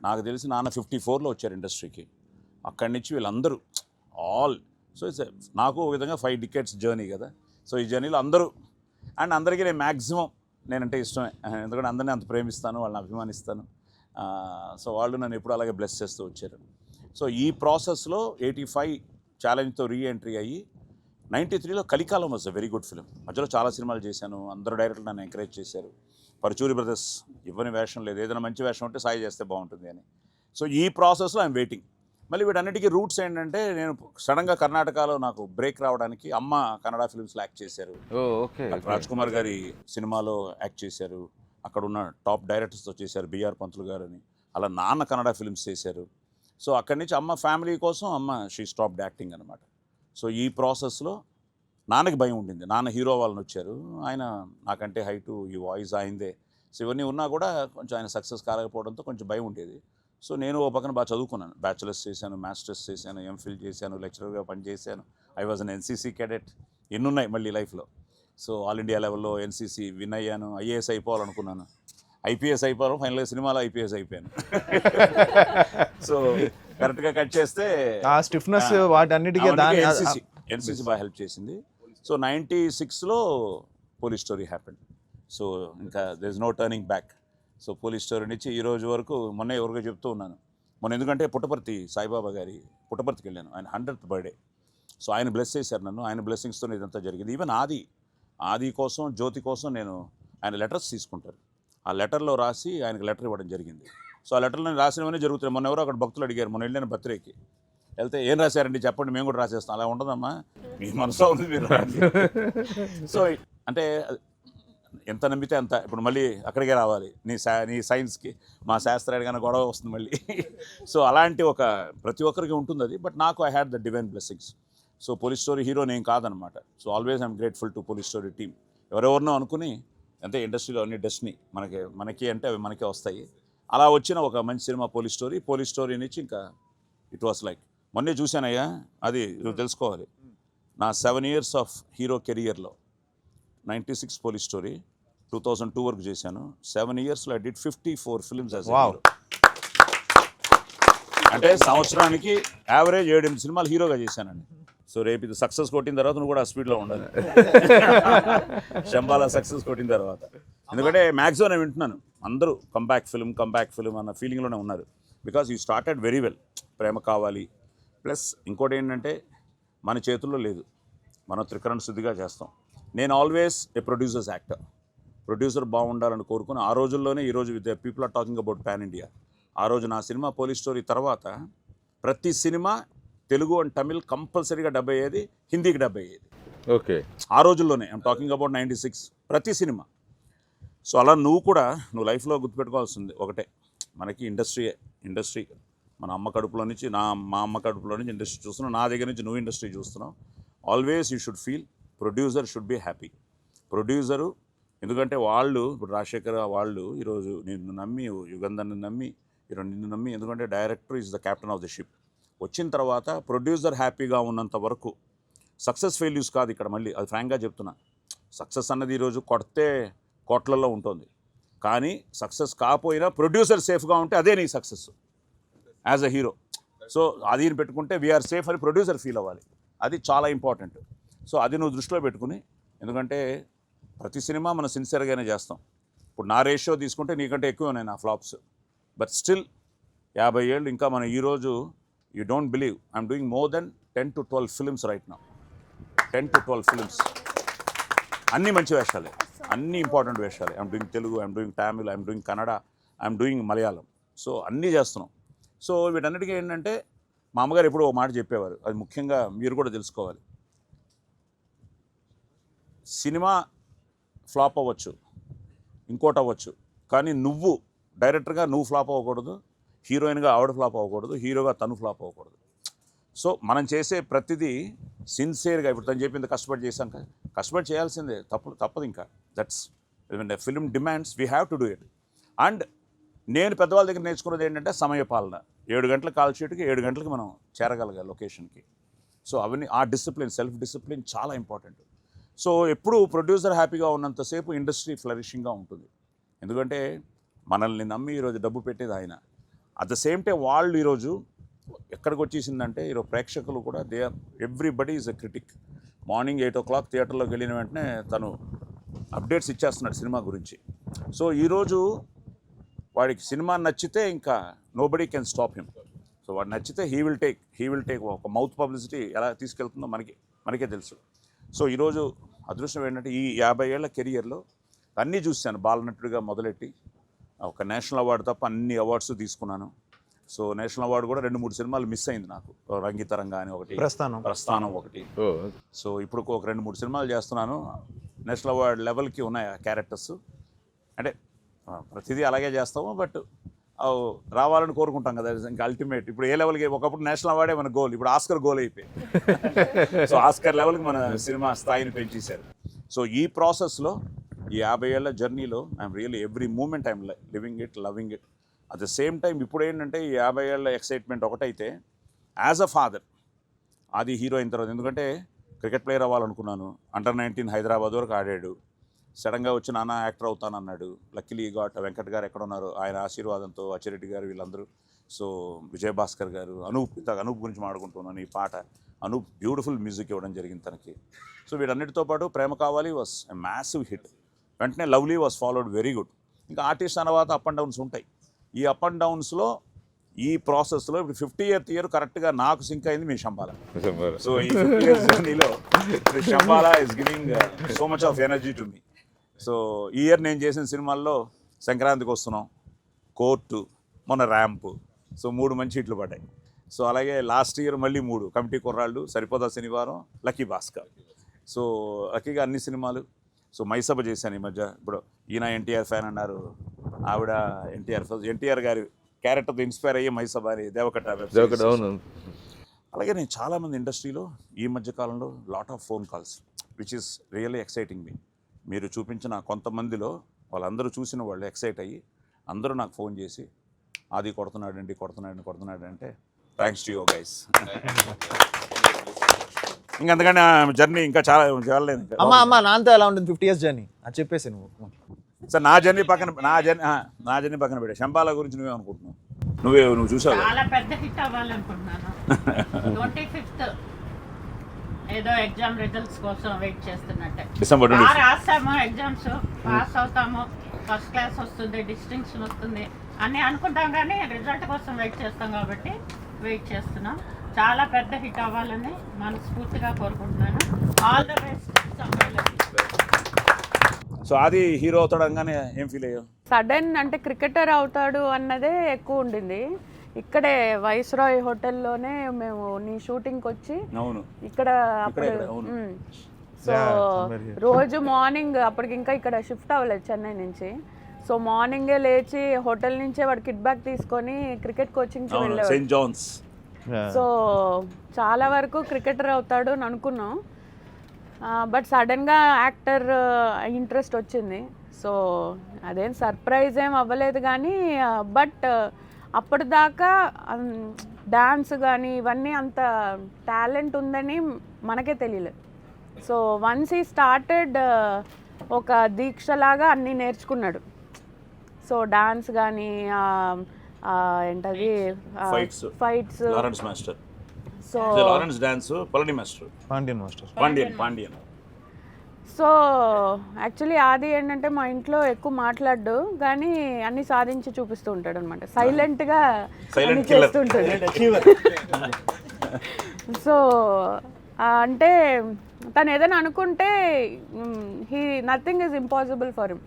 నాకు తెలిసి నాన్న 54లో వచ్చారు ఇండస్ట్రీకి. అక్కడి నుంచి వీళ్ళందరూ ఆల్, సో ఇట్స్ నాకు ఒక విధంగా 5 decades జర్నీ కదా. సో ఈ జర్నీలో అందరూ అండ్ అందరికీ నేను మ్యాక్సిమం నేనంటే ఇష్టమే, ఎందుకంటే అందరినీ అంత ప్రేమిస్తాను, వాళ్ళని అభిమానిస్తాను. సో వాళ్ళు నన్ను ఎప్పుడు అలాగే బ్లెస్ చేస్తూ వచ్చారు. సో ఈ ప్రాసెస్లో 85 ఛాలెంజ్తో రీఎంట్రీ అయ్యి 93లో కలికాలం was a very good film. మధ్యలో చాలా సినిమాలు చేశాను, అందరూ డైరెక్టర్లు నన్ను ఎంకరేజ్ చేశారు. పరుచూరి బ్రదర్స్ ఇవ్వని వేషం లేదు, ఏదైనా మంచి వేషం ఉంటే సాయి చేస్తే బాగుంటుంది అని. సో ఈ ప్రాసెస్లో ఐఎమ్ వెయిటింగ్. మళ్ళీ వీటన్నిటికీ రూట్స్ ఏంటంటే, నేను సడన్గా కర్ణాటకలో నాకు బ్రేక్ రావడానికి అమ్మ కన్నడ ఫిల్మ్స్లో యాక్ట్ చేశారు. రాజ్ కుమార్ గారి సినిమాలో యాక్ట్ చేశారు, అక్కడ ఉన్న టాప్ డైరెక్టర్స్తో చేశారు, బిఆర్ పంతులు గారు అని. అలా నాన్న కన్నడ ఫిల్మ్స్ చేశారు. సో అక్కడి నుంచి అమ్మ ఫ్యామిలీ కోసం షీ స్టాప్డ్ యాక్టింగ్ అనమాట. సో ఈ ప్రాసెస్లో నాన్నకి భయం ఉండింది. నాన్న హీరో వాళ్ళని వచ్చారు, ఆయన నాకంటే హైటు, ఈ వాయిస్ అయిందే. సో ఇవన్నీ ఉన్నా కూడా కొంచెం ఆయన సక్సెస్ కాలేకపోవడంతో కొంచెం భయం ఉండేది. సో నేను ఓ పక్కన బాగా చదువుకున్నాను, బ్యాచిలర్స్ చేశాను, మాస్టర్స్ చేశాను, ఎంఫిల్ చేశాను, లెక్చరర్గా పనిచేశాను. I was an NCC cadet. ఎన్నున్నాయి మళ్ళీ లైఫ్లో. సో ఆల్ ఇండియా లెవెల్లో ఎన్సీసీ విన్ అయ్యాను. ఐఏఎస్ అయిపోవాలనుకున్నాను, ఐపీఎస్ అయిపోవాలి, ఫైనల్గా సినిమాలో ఐపీఎస్ అయిపోయాను. సో కరెక్ట్గా కట్ చేస్తే స్టిఫ్నెస్ వాటన్నిటికీ ఎన్సీసీ బాగా హెల్ప్ చేసింది. సో 96లో పోలీస్ స్టోరీ హ్యాపెండ్. సో ఇంకా there is no turning back. So police story నుంచి ఈ రోజు వరకు, మొన్న ఎవరిగా చెప్తూ ఉన్నాను, మొన్న ఎందుకంటే పుట్టపర్తి సాయిబాబా గారి పుట్టపర్తికి వెళ్ళాను, ఆయన 100th బర్త్డే. సో ఆయన బ్లెస్ చేశారు నన్ను, ఆయన బ్లెస్సింగ్స్తో ఇదంతా జరిగింది. ఈవెన్ ఆది కోసం, జ్యోతి కోసం నేను ఆయన లెటర్స్ తీసుకుంటారు, ఆ లెటర్లో రాసి ఆయనకు లెటర్ ఇవ్వడం జరిగింది. సో ఆ లెటర్లో నేను రాసినవన్నీ జరుగుతాయి. మొన్న ఎవరో అక్కడ భక్తులు అడిగారు, మొన్న వెళ్ళిన బర్త్డేకి వెళ్తే ఏం రాశారండి చెప్పండి, మేము కూడా రాసేస్తాం. అలా ఉండదమ్మా, మీ మనసులో ఉంది మీరు రాండి. సో అంటే ఎంత నమ్మితే అంత. ఇప్పుడు మళ్ళీ అక్కడికే రావాలి, నీ సైన్స్కి మా శాస్త్రానికి కన్నా గొడవ వస్తుంది మళ్ళీ. సో అలాంటి ఒక ప్రతి ఒక్కరికి ఉంటుంది అది. బట్ నాకు I had the divine blessings. So police story hero నేను కాదనమాట. So always I'm grateful to police story team. ఎవరెవరినో అనుకుని అంటే ఇండస్ట్రీలో అన్ని డెస్టినీ మనకి అంటే అవి మనకే వస్తాయి. అలా వచ్చిన ఒక మంచి సినిమా పోలీస్ స్టోరీ నుంచి ఇంకా ఇట్ వాస్ లైక్, మొన్నే చూశానయ్యా, అది నువ్వు తెలుసుకోవాలి. నా 7 years ఆఫ్ హీరో కెరియర్లో 96 పోలీస్ స్టోరీ, 2002 వరకు చేశాను. 7 yearsలో I did 54 films as hero. అంటే సంవత్సరానికి యావరేజ్ 7-8 సినిమాలు హీరోగా చేశానండి. సో రేపు ఇది సక్సెస్ కొట్టిన తర్వాత నువ్వు కూడా ఆ స్పీడ్లో ఉండాలి. శంబాలా సక్సెస్ కొట్టిన తర్వాత, ఎందుకంటే మ్యాక్సిమం నేను వింటున్నాను అందరూ కంబ్యాక్ ఫిల్మ్ అన్న ఫీలింగ్లోనే ఉన్నారు. Because you started very well. Prema Kavali plus ఇంకోటి ఏంటంటే మన చేతుల్లో లేదు, మనం త్రికరణ శుద్ధిగా చేస్తాం. నేను always a producers actor. Producer బాగుండాలని కోరుకుని ఆ రోజుల్లోనే ఈరోజు with people are talking about pan India. ఆ రోజు నా సినిమా పోలీస్ స్టోరీ తర్వాత ప్రతి సినిమా తెలుగు అండ్ తమిళ్ కంపల్సరీగా డబ్ అయ్యేది, హిందీకి డబ్ అయ్యేది. ఓకే, ఆ రోజుల్లోనే ఐమ్ టాకింగ్ అబౌట్ 96 ప్రతి సినిమా. సో అలా నువ్వు లైఫ్లో గుర్తుపెట్టుకోవాల్సింది ఒకటే, మనకి ఇండస్ట్రీ మన అమ్మ కడుపులో నుంచి మా అమ్మ కడుపులో నుంచి ఇండస్ట్రీ చూస్తున్నావు, నా దగ్గర నుంచి నువ్వు ఇండస్ట్రీ చూస్తున్నావు. Always you should feel producer should be happy. Producer ఎందుకంటే వాళ్ళు ఇప్పుడు రాజశేఖర్ వాళ్ళు ఈరోజు నిన్ను నమ్మి, యుగంధర్ని నమ్మి, ఈరోజు నిన్ను నమ్మి, ఎందుకంటే director is the captain of the ship. వచ్చిన తర్వాత ప్రొడ్యూసర్ హ్యాపీగా ఉన్నంత వరకు సక్సెస్ ఫెయిల్యూస్ కాదు ఇక్కడ. మళ్ళీ అది ఫ్రాంక్గా చెప్తున్నా, సక్సెస్ అన్నది ఈరోజు కొడితే కోట్లలో ఉంటుంది, కానీ సక్సెస్ కాకపోయినా ప్రొడ్యూసర్ సేఫ్గా ఉంటే అదే నీ success as a hero. So అది పెట్టుకుంటే వీఆర్ సేఫ్ అని ప్రొడ్యూసర్ ఫీల్ అవ్వాలి, అది చాలా ఇంపార్టెంట్. సో అది నువ్వు దృష్టిలో పెట్టుకుని, ఎందుకంటే ప్రతి సినిమా మనం సిన్సియర్గానే చేస్తాం. ఇప్పుడు నా రేషియో తీసుకుంటే నీకంటే ఎక్కువ ఉన్నాయి నా ఫ్లాప్స్, బట్ స్టిల్ 50 ఏళ్ళు ఇంకా మనం ఈరోజు you don't believe I'm doing more than 10 to 12 films right now. 10 to 12 films, అన్నీ మంచి వేషాలే, అన్నీ ఇంపార్టెంట్ వేషాలే. I'm doing Telugu, I'm doing Tamil, I'm doing Kannada, I'm doing Malayalam. So అన్నీ చేస్తున్నాం. సో వీటన్నిటికీ ఏంటంటే మా అమ్మగారు ఎప్పుడూ ఒక మాట చెప్పేవారు, అది ముఖ్యంగా మీరు కూడా తెలుసుకోవాలి. సినిమా ఫ్లాప్ అవ్వచ్చు, ఇంకోటి అవ్వచ్చు, కానీ నువ్వు డైరెక్టర్గా నువ్వు ఫ్లాప్ అవ్వకూడదు, హీరోయిన్గా ఆవిడ ఫ్లాప్ అవ్వకూడదు, హీరోగా తను ఫ్లాప్ అవ్వకూడదు. సో మనం చేసే ప్రతిదీ సిన్సియర్గా, ఇప్పుడు తను చెప్పింది కష్టపడి చేశాం, కష్టపడి చేయాల్సిందే, తప్పదు ఇంకా. That's film demands, we have to do it. And నేను పెద్దవాళ్ళ దగ్గర నేర్చుకున్నది ఏంటంటే సమయపాలన. 7 గంటల కాల్ షీట్కి 7 గంటలకి మనం చేరగలగాలి లొకేషన్కి. సో అవన్నీ ఆ డిసిప్లిన్, సెల్ఫ్ డిసిప్లిన్ చాలా ఇంపార్టెంట్. సో ఎప్పుడు ప్రొడ్యూసర్ హ్యాపీగా ఉన్నంతసేపు ఇండస్ట్రీ ఫ్లరిషింగ్గా ఉంటుంది. ఎందుకంటే మనల్ని నమ్మి ఈరోజు డబ్బు పెట్టేది ఆయన. అట్ ద సేమ్ టైం వాళ్ళు ఈరోజు ఎక్కడికి వచ్చేసిందంటే ఈరోజు ప్రేక్షకులు కూడా they are everybody is a critic. Morning 8 o'clock థియేటర్లోకి వెళ్ళిన వెంటనే తను అప్డేట్స్ ఇచ్చేస్తున్నాడు సినిమా గురించి. సో ఈరోజు వాడికి సినిమా నచ్చితే ఇంకా nobody can stop him. So వాడు నచ్చితే హీ విల్ టేక్ ఒక మౌత్ పబ్లిసిటీ ఎలా తీసుకెళ్తుందో మనకే తెలుసు. సో ఈరోజు అదృష్టం ఏంటంటే ఈ 50 ఏళ్ల కెరియర్లో అన్నీ చూశాను. బాలనటుడిగా మొదలెట్టి ఒక నేషనల్ అవార్డు తప్ప అన్ని అవార్డ్స్ తీసుకున్నాను. సో నేషనల్ అవార్డు కూడా 2-3 సినిమాలు మిస్ అయింది నాకు. రంగితరంగా అని ఒకటి, ప్రస్థానం ఒకటి. సో ఇప్పుడు ఒక 2-3 సినిమాలు చేస్తున్నాను. నేషనల్ అవార్డు లెవెల్కి ఉన్నాయి ఆ క్యారెక్టర్స్. అంటే ప్రతిదీ అలాగే చేస్తాము, బట్ రావాలని కోరుకుంటాం కదా, ఇంకా అల్టిమేట్. ఇప్పుడు ఏ లెవెల్కి, ఒకప్పుడు నేషనల్ అవార్డే మన గోల్, ఇప్పుడు ఆస్కర్ గోల్ అయిపోయింది. సో ఆస్కర్ లెవెల్కి మన సినిమా స్థాయిని పెంచేశారు. సో ఈ ప్రాసెస్లో, ఈ 50 ఏళ్ల జర్నీలో I'm really every moment I'm living it, loving it. At the same time ఇప్పుడు ఏంటంటే ఈ 50 ఏళ్ల ఎక్సైట్మెంట్ ఒకటైతే, యాజ్ అ ఫాదర్ అది హీరో అయిన తర్వాత, ఎందుకంటే క్రికెట్ ప్లేయర్ అవ్వాలనుకున్నాను. అండర్ 19 హైదరాబాద్ వరకు ఆడాడు. సడన్గా వచ్చి నాన్న యాక్టర్ అవుతానన్నాడు. లక్కీలీ గాట్ వెంకట్ గారు ఎక్కడ ఉన్నారు, ఆయన ఆశీర్వాదంతో, అచ్చిరెడ్డి గారు, వీళ్ళందరూ. సో విజయభాస్కర్ గారు, అనూప్ గురించి మాట్లాడుకుంటున్నాను. ఈ పాట అనూప్ బ్యూటిఫుల్ మ్యూజిక్ ఇవ్వడం జరిగింది తనకి. సో వీటన్నిటితో పాటు ప్రేమ కావాలి వాస్ ఎ మ్యాసివ్ హిట్. వెంటనే lovely was followed very good. ఇంకా ఆర్టిస్ట్ తర్వాత అప్ అండ్ డౌన్స్ ఉంటాయి. ఈ అప్ అండ్ డౌన్స్లో, ఈ ప్రాసెస్లో ఇప్పుడు 50th ఇయర్ కరెక్ట్గా నాకు సింక్ అయింది మీ శంబాల. సో ఈ 50 years జర్నీలో Shambhala is giving so much of energy to me. So ఈ ఇయర్ నేను చేసిన సినిమాల్లో సంక్రాంతికి వస్తున్నాం, కోర్టు, మొన్న ర్యాంపు. సో 3 మంచి హిట్లు పడ్డాయి. సో అలాగే లాస్ట్ ఇయర్ మళ్ళీ 3 కమిటీ కుర్రాళ్ళు, సరిపోదా శనివారం, లక్కీ భాస్కర్. సో లక్కీగా అన్ని సినిమాలు. సో మైసభ చేశాను ఈ మధ్య. ఇప్పుడు ఈయన ఎన్టీఆర్ ఫ్యాన్ అన్నారు, ఆవిడ ఎన్టీఆర్ గారి క్యారెక్టర్తో ఇన్స్పైర్ అయ్యి మైసభ అని దేవకట్ట. అలాగే నేను చాలామంది ఇండస్ట్రీలో ఈ మధ్యకాలంలో lot of phone calls which is really exciting me. మీరు చూపించిన కొంతమందిలో వాళ్ళందరూ చూసిన వాళ్ళు ఎక్సైట్ అయ్యి అందరూ నాకు ఫోన్ చేసి అది కొడుతున్నాడు అంటే థ్యాంక్స్ టు యూ గైస్. ఇంకంతకన్నా జర్నీ ఇంకా చాలా వెళ్ళలేదు. అమ్మా నాంతో ఎలా ఉంటుంది 50 years జర్నీ అది చెప్పేసి నువ్వు. సార్ నా జర్నీ పక్కన పెట్టే శంబాల గురించి నువ్వే అనుకుంటున్నావు? నువ్వు చూసావు? చాలా పెద్ద హిట్ అవ్వాలనుకుంటున్నాను. 25th ఏదో ఎగ్జామ్ రిజల్ట్స్ కోసం వెయిట్ చేస్తున్నట్టే. డిసెంబర్ రాస్తాము, ఎగ్జామ్స్ పాస్ అవుతాము, ఫస్ట్ క్లాస్ వస్తుంది, డిస్టింక్షన్ వస్తుంది అని అనుకుంటాం, కానీ రిజల్ట్ కోసం వెయిట్ చేస్తాం. కాబట్టి వెయిట్ చేస్తున్నాం. చాలా పెద్ద హిట్ అవ్వాలని మనస్ఫూర్తిగా కోరుకుంటున్నాను. All the best. సో అది హీరో అవుతాడు అనగానే ఏం ఫీల్ అయ్యావు? సడన్ అంటే క్రికెటర్ అవుతాడు అన్నదే ఎక్కువ ఉండింది. ఇక్కడే వైస్రాయ్ హోటల్లోనే మేము నీ షూటింగ్కి వచ్చి అవును ఇక్కడ అప్పుడు అవును. సో రోజు మార్నింగ్ అప్పటికి ఇంకా ఇక్కడ షిఫ్ట్ అవ్వలేదు చెన్నై నుంచి. సో మార్నింగే లేచి హోటల్ నుంచే వాడు కిట్ బ్యాగ్ తీసుకొని క్రికెట్ కోచింగ్కి వెళ్ళేవాడు. Saint Johne's. సో చాలా వరకు క్రికెటర్ అవుతాడు అని అనుకున్నాం. బట్ సడన్గా యాక్టర్ ఇంట్రెస్ట్ వచ్చింది. సో అదేం సర్ప్రైజ్ ఏం అవ్వలేదు కానీ బట్ అప్పటిదాకా డాన్స్ కానీ ఇవన్నీ అంత టాలెంట్ ఉందని మనకే తెలియలేదు. సో వన్స్ ఈ స్టార్టెడ్ ఒక దీక్షలాగా అన్నీ నేర్చుకున్నాడు. సో డాన్స్ కానీ ఏంటది fights, Lawrence master, so Lawrence dance, Palani master, Pandian. So actually ఆది ఏంటంటే మా ఇంట్లో ఎక్కువ మాట్లాడు కానీ అన్ని సాధించి చూపిస్తూ ఉంటాడు అనమాట. సైలెంట్గా చేస్తుంటాడు. సో అంటే తను ఏదైనా అనుకుంటే nothing is impossible for him.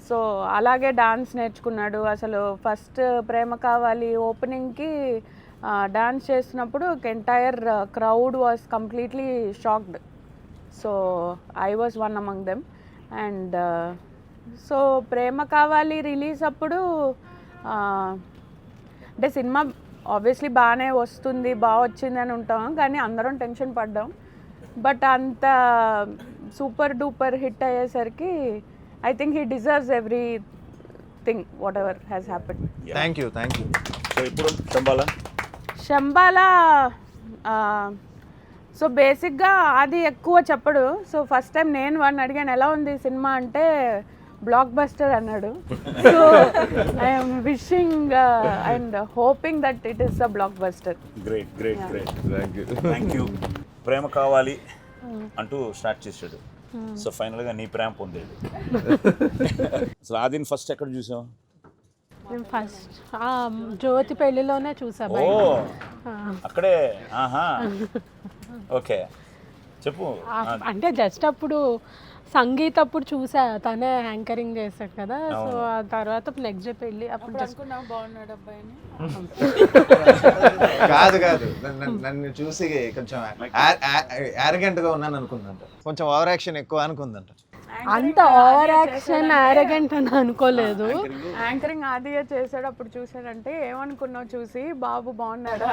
So అలాగే డాన్స్ నేర్చుకున్నాడు. అసలు ఫస్ట్ ప్రేమ కావాలి ఓపెనింగ్కి డాన్స్ చేసినప్పుడు entire crowd was completely shocked. So I was one among them. And so Prema Kavali release అప్పుడు అంటే సినిమా ఆబ్వియస్లీ బాగానే వస్తుంది, బాగా వచ్చింది అని ఉంటాం కానీ అందరం టెన్షన్ పడ్డాం. బట్ అంత సూపర్ డూపర్ హిట్ అయ్యేసరికి I think he deserves everything what ever has happen. Thank you. So ఇప్పుడు శంబాలా సో బేసిక్గా అది ఎక్కువ చెప్పడు. సో ఫస్ట్ టైం నేను వాడిని అడిగాను ఎలా ఉంది సినిమా అంటే బ్లాక్ బస్టర్ అన్నాడు. So I'm wishing and hoping that it is a blockbuster. Great. Thank you. Prema Kavali అంటూ స్టార్ట్ చేశాడు. సో ఫైనల్గా నీ ప్రేమ పొందాడు. అసలు ఆదిని ఫస్ట్ ఎక్కడ చూసావు? ఫస్ట్ జ్యోతి పెళ్లిలోనే చూసా. ఓ అక్కడే. ఆహా ఓకే చెప్పు. అంటే జస్ట్ అప్పుడు సంగీత్ అప్పుడు చూసా, తనే యాంకరింగ్ చేశాడు కదా. సో ఆ తర్వాత నెక్స్ట్ డే పెళ్ళి అప్పుడు బాగున్నాడు అబ్బాయిని. కాదు నన్ను చూసి కొంచెం యారగెంట్గా ఉన్నాను అనుకుందంట, కొంచెం ఓవర్ యాక్షన్ ఎక్కువ అనుకుందంట. అంత ఓవర్ యాక్షన్ యారగెంట్ అని అనుకోలేదు. యాంకరింగ్ ఆదిగా చేశాడు అప్పుడు చూసాడంటే ఏమనుకున్నావు చూసి? బాబు బాగున్నాడా?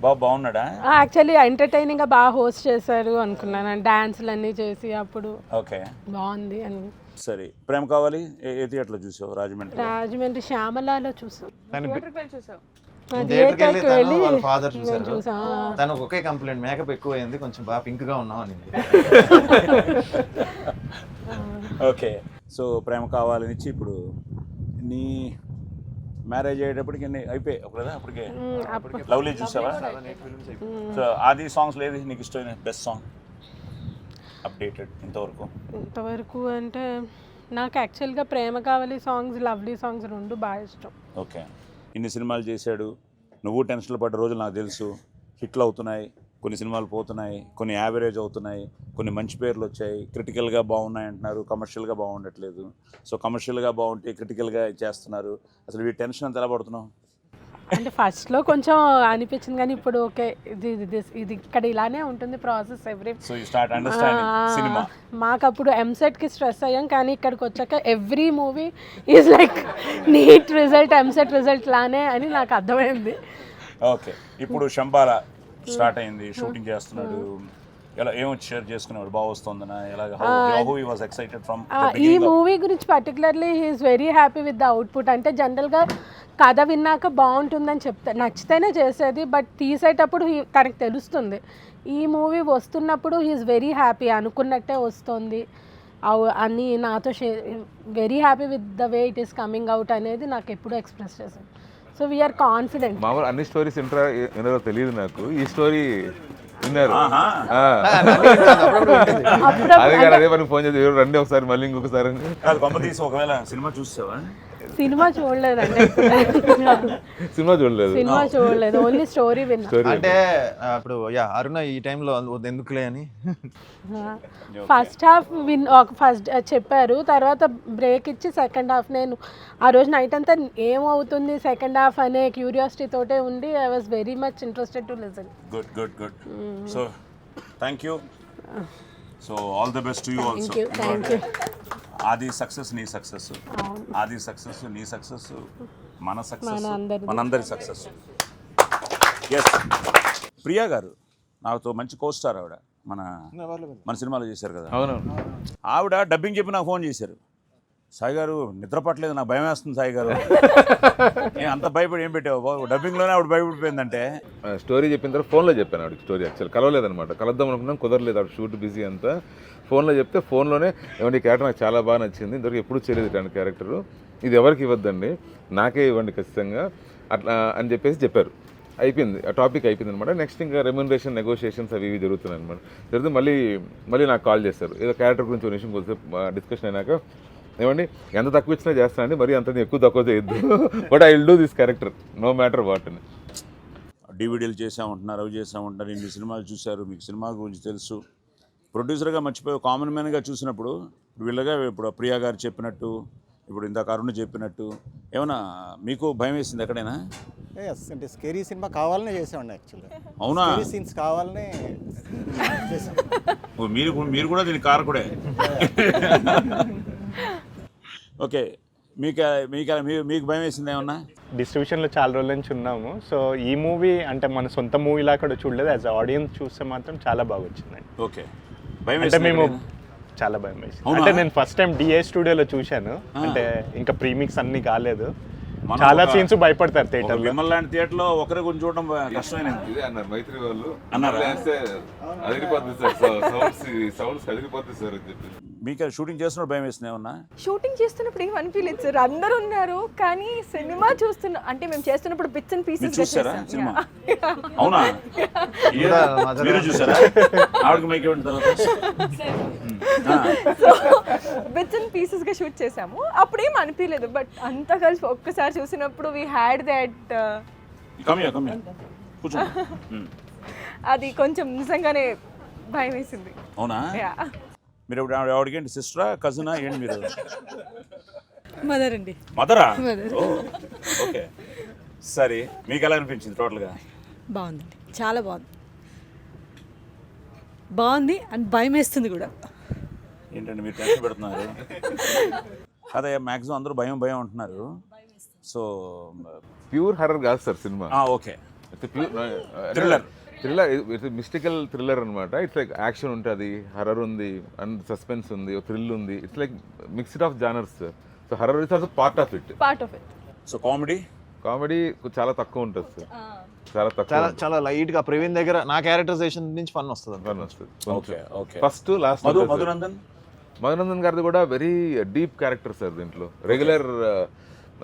బాబు బాగున్నాడా? యాక్చువల్లీ ఎంటర్టైనింగ్ గా బాగా హోస్ట్ చేశారు అనుకున్నాను, డాన్స్లు అన్నీ చేసి అప్పుడు ఓకే బాగుంది అని. సరే ప్రేమ కావాలి ఏ థియేటర్లో చూసావు? రాజమండ్రి శ్యామలాలో చూసాం. చూసావు? థియేటర్కి వెళ్ళి వాళ్ళ ఫాదర్ చూసారు. తనకు ఒకే కంప్లైంట్, మేకప్ ఎక్కువ అయింది, కొంచెం బాగా పింక్ గా ఉన్నావు అని. ఓకే సో ప్రేమ కావాలని ఇచ్చి ఇప్పుడు నీ మ్యారేజ్ అయ్యేటప్పటికి అయిపోయాయి కదా? అప్పటికే లవ్లీ చూసావా? సో ఆది సాంగ్స్ లేదు నీకు ఇష్టమైన బెస్ట్ సాంగ్ అప్డేటెడ్ ఇంతవరకు అంటే నాకు యాక్చువల్గా ప్రేమ కావాలి సాంగ్స్, లవ్లీ సాంగ్స్ రెండు బాగా ఇష్టం. ఓకే ఇన్ని సినిమాలు చేశాడు, నువ్వు టెన్షన్లు పడ్డ రోజులు నాకు తెలుసు. హిట్లు అవుతున్నాయి, కొన్ని సినిమాలు పోతున్నాయి, కొన్ని యావరేజ్ అవుతున్నాయి, కొన్ని మంచి పేర్లు వచ్చాయి, క్రిటికల్గా బాగున్నాయి అంటున్నారు, కమర్షియల్గా బాగుండట్లేదు. సో కమర్షియల్గా బాగుంటే క్రిటికల్గా చేస్తున్నారు. అసలు ఈ టెన్షన్ అంత ఎలా పడుతున్నావు? అంటే ఫస్ట్లో కొంచెం అనిపించింది కానీ ఇప్పుడు ఓకే ఇది ఇక్కడ ఇలానే ఉంటుంది ప్రాసెస్ ఎవ్రీ. మాకు అప్పుడు ఎంసెట్కి స్ట్రెస్ అయ్యాం కానీ ఇక్కడికి వచ్చాక every movie is like NEET result, EAMCET result లానే అని నాకు అర్థమైంది. ఓకే ఇప్పుడు శంబాలా స్టార్ట్ అయింది, షూటింగ్ చేస్తున్నాడు, ఎలా ఏమో షేర్ చేసుకునేవాడు, బాగా వస్తుందనా ఎలాగా? ఈ మూవీ గురించి particularly he's very happy with the output. అంటే జనరల్గా కథ విన్నాక బాగుంటుందని నచ్చితేనే చేసేది, బట్ తీసేటప్పుడు తనకు తెలుస్తుంది. ఈ మూవీ వస్తున్నప్పుడు హీఈస్ వెరీ హ్యాపీ, అనుకున్నట్టే వస్తుంది అని నాతో very happy with the way it is coming out అనేది నాకు ఎప్పుడూ ఎక్స్ప్రెస్ చేశాను. So we're confident. మామూలు అన్ని స్టోరీస్ వినరో తెలియదు నాకు, ఈ స్టోరీ విన్నారు. అదే కానీ అదే మనకు ఫోన్ చేసి రండి ఒకసారి మళ్ళీ ఇంకొకసారి. ఒకవేళ సినిమా చూసావా? సినిమా చూడలేదండి. సినిమా చూడలేదు. సినిమా చూడలేదు, ఓన్లీ స్టోరీ విన్నా. అంటే ఇప్పుడు అరుణ ఈ టైంలో ఎందుకులే అని ఫస్ట్ హాఫ్ ఫస్ట్ చెప్పారు, తర్వాత బ్రేక్ ఇచ్చి సెకండ్ హాఫ్ నేను ఆ రోజు నైట్ అంతా ఏమవుతుంది సెకండ్ హాఫ్ అనే క్యూరియాసిటీ తోటే ఉండి I was very much interested to listen. Good good good. So thank you. So all the best to you also. Thank you. ఆది సక్సెస్ నీ సక్సెస్, ఆది సక్సెస్ నీ సక్సెస్, మన సక్సెస్ మనందరి సక్సెస్. ఎస్, ప్రియా గారు నాతో మంచి కోస్టార్ ఆవిడ, మన సినిమాలో చేశారు కదా. అవునవును. ఆవిడ డబ్బింగ్ చెప్పి నాకు ఫోన్ చేశారు, సాయి గారు నిద్ర పట్టలేదు, నాకు భయం వేస్తుంది సాయి గారు. అంత భయపడి ఏం పెట్టావు బాబు, డబ్బింగ్లోనే ఆవిడ భయపడిపోయిందంటే. స్టోరీ చెప్పిన తర్వాత ఫోన్లో చెప్పాను ఆవిడకి స్టోరీ. యాక్చువల్ కలవలేదనమాట, కలుద్దాం అనుకున్నాం, కుదరలేదు, ఆవిడ షూట్ బిజీ అంతా. ఫోన్లో చెప్తే ఫోన్లోనే ఏమండి ఈ క్యారెక్టర్ నాకు చాలా బాగా నచ్చింది, ఇంతవరకు ఎప్పుడు చేయలేదు ఇట్లాంటి క్యారెక్టరు, ఇది ఎవరికి ఇవ్వద్దండి నాకే ఇవ్వండి ఖచ్చితంగా అట్లా అని చెప్పారు. అయిపోయింది, ఆ టాపిక్ అయిపోయింది అనమాట. నెక్స్ట్ ఇంకా రెమ్యూనరేషన్ నెగోషియేషన్స్ అవి ఇవి జరుగుతున్నాయి అనమాట. జరిగితే మళ్ళీ నాకు కాల్ చేశారు, ఏదో క్యారెక్టర్ గురించి ఒక నిమిషం కొంచెం డిస్కషన్ అయినాక, ఏమండి ఎంత తక్కువ ఇచ్చినా చేస్తానండి, మరి అంత ఎక్కువ తక్కువ చేయొద్దు, but I will do this character no matter what అని. డివిడీలు చేసామంటున్నారు, అవి చేసామంటున్నారు, ఇన్ని సినిమాలు చూశారు, మీకు సినిమా గురించి తెలుసు. ప్రొడ్యూసర్గా మర్చిపోయి కామన్ మ్యాన్గా చూసినప్పుడు ఇప్పుడు ప్రియా గారు చెప్పినట్టు, ఇప్పుడు ఇందాక అరుణ్ చెప్పినట్టు, ఏమన్నా మీకు భయం వేసింది ఎక్కడైనా? అంటే స్కేరీ సినిమా కావాలనే చేసామండి యాక్చువల్గా. అవునా? సీన్స్ కావాలనే చేసాం. మీరు కూడా దీని కారకుడే. ఓకే, మీకు భయం వేసింది ఏమన్నా? డిస్ట్రిబ్యూషన్లో చాలా రోజుల నుంచి ఉన్నాము. సో ఈ మూవీ అంటే మన సొంత మూవీలా కూడా చూడలేదు, యాజ్ ఆడియన్స్ చూస్తే మాత్రం చాలా బాగా వచ్చిందండి. ఓకే, భయం అంటే మేము చాలా భయం వేసింది. అంటే నేను ఫస్ట్ టైం డిఏ స్టూడియోలో చూశాను, అంటే ఇంకా ప్రీమిక్స్ అన్ని కాలేదు, చాలా సీన్స్ భయపడతారు థియేటర్లో. మిమ్మల్ని లాంటి థియేటర్లో ఒకరి గురించి చూడడం కష్టమైన. ఇదే అన్నారు మైత్రి వాళ్ళు, అన్నారా? అదిరిపోతుంది సార్, సౌండ్స్ అదిరిపోతుంది సార్ అని చెప్పి. మీకు షూటింగ్ చేస్తున్నప్పుడు భయం వేసింది ఏమన్నా? షూటింగ్ చేస్తున్నప్పుడు ఏం అనిపించలేదు సార్, అందరు ఉన్నారు, కానీ సినిమా అంటే మేము చేస్తున్నప్పుడు బిట్స్ అండ్ పీసెస్ చూసారా సినిమా? అవునా? మీరు చూసారా? ఆవిడకి మైక్ ఇవ్వండి తర్వాత. బిట్స్ అండ్ పీసెస్ గా షూట్ చేసాము, అప్పుడేం అనిపించలేదు, బట్ అంతా కలిసి ఒక్కసారి చూసినప్పుడు వీ హ్యాడ్ దట్ అది కొంచెం నిజంగానే భయం వేసింది. అవునా? మీరు ఆవిడకేంటి సిస్టరా, కజినా, ఏంటి మీరు? మదర్ అండి. మదరా? ఓకే, సరే, మీకు ఎలా అనిపించింది టోటల్గా? బాగుందండి, చాలా బాగుంది అండ్ భయం వేస్తుంది కూడా. ఏంటంటే మీరు టెన్షన్ పెడుతున్నారు? అదే మ్యాక్సిమం అందరూ భయం అంటున్నారు. సో ప్యూర్ హర్రర్ కాదు sir cinema. Okay, thriller it's mystical thriller అనమాట. ఇట్స్ లైక్ యాక్షన్ ఉంటుంది, హర్రర్ ఉంది అండ్ సస్పెన్స్ ఉంది, థ్రిల్ ఉంది. It's like mixed of genres. So horror is also part of it. So comedy చాలా తక్కువ ఉంటుంది సార్, చాలా లైట్ గా. ప్రవీణ్ దగ్గర నా క్యారెక్టరైజేషన్ నుంచి ఫన్ వస్తుంది. ఫస్ట్ లాస్ట్ మధునందన్ గారిది కూడా వెరీ డీప్ క్యారెక్టర్ సార్. దీంట్లో రెగ్యులర్